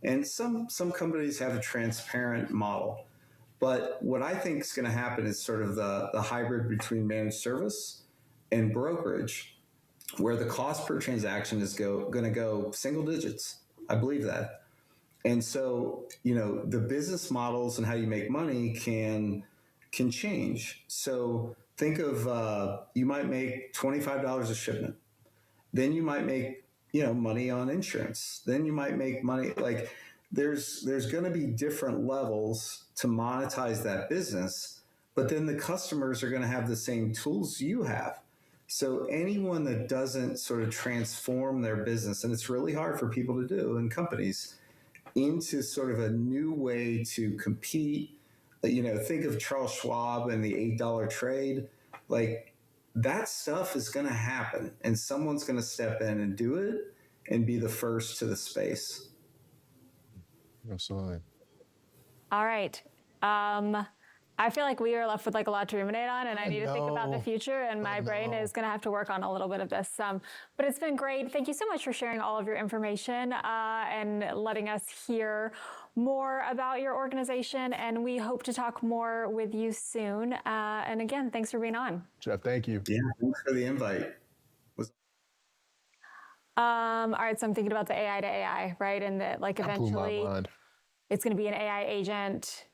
And some companies have a transparent model. But what I think is going to happen is sort of the hybrid between managed service and brokerage, where the cost per transaction is going to go single digits. I believe that. And so, the business models and how you make money can change. So think of, you might make $25 a shipment. Then you might make, money on insurance. Then you might make money, like there's going to be different levels to monetize that business, but then the customers are going to have the same tools you have. So anyone that doesn't sort of transform their business, and it's really hard for people to do in companies, into sort of a new way to compete. Think of Charles Schwab and the $8 trade. Like, that stuff is going to happen, and someone's going to step in and do it and be the first to the space. Absolutely. All right. I feel like we are left with like a lot to ruminate on, and I need to think about the future, and my brain is going to have to work on a little bit of this. But it's been great. Thank you so much for sharing all of your information and letting us hear more about your organization. And we hope to talk more with you soon. And again, thanks for being on. Jeff, thank you. Yeah, thanks for the invite. All right, so I'm thinking about the AI to AI, right? And that like eventually it's going to be an AI agent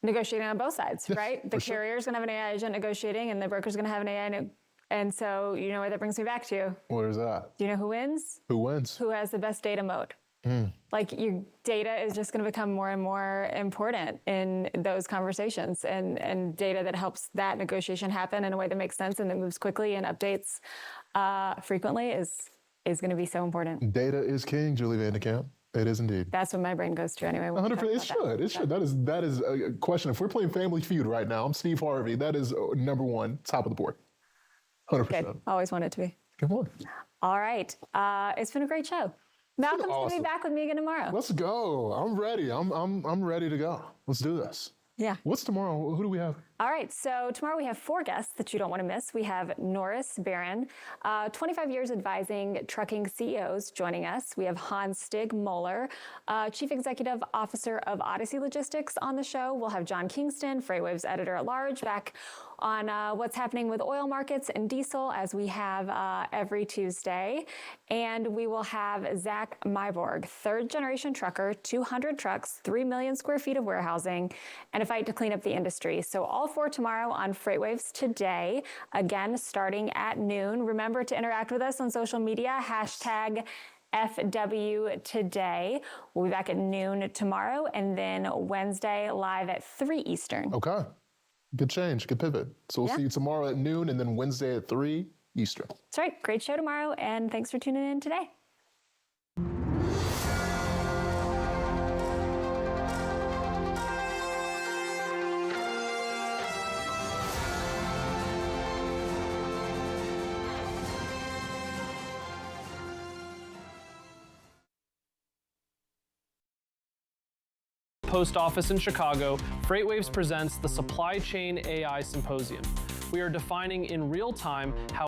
negotiating on both sides, right? The carrier's going to have an AI agent negotiating, and the broker's going to have an AI. And so, what that brings me back to? What is that? Do you know who wins? Who wins? Who has the best data mode? Like, your data is just going to become more and more important in those conversations, and data that helps that negotiation happen in a way that makes sense and that moves quickly and updates frequently is going to be so important. Data is king, Julie Vandekamp. It is indeed. That's what my brain goes to anyway. 100%. It should. That is a question. If we're playing Family Feud right now, I'm Steve Harvey. That is number one, top of the board. 100%. Good. Always want it to be. Come on. All right. It's been a great show. Malcolm's going to be back with me again tomorrow. Let's go. I'm ready. I'm ready to go. Let's do this. Yeah. What's tomorrow? Who do we have? All right, so tomorrow we have 4 guests that you don't want to miss. We have Norris Barron, 25 years advising trucking CEOs, joining us. We have Hans Stig Moeller, Chief Executive Officer of Odyssey Logistics, on the show. We'll have John Kingston, FreightWaves Editor-at-Large, back on what's happening with oil markets and diesel, as we have every Tuesday. And we will have Zach Myborg, third-generation trucker, 200 trucks, 3 million square feet of warehousing, and a fight to clean up the industry. So all 4 tomorrow on FreightWaves Today, again, starting at noon. Remember to interact with us on social media, hashtag FW Today. We'll be back at noon tomorrow, and then Wednesday live at 3 Eastern. Okay. Good change, good pivot. So we'll see you tomorrow at noon and then Wednesday at 3 Eastern. That's right. Great show tomorrow, and thanks for tuning in today. Post Office in Chicago, FreightWaves presents the Supply Chain AI Symposium. We are defining in real time how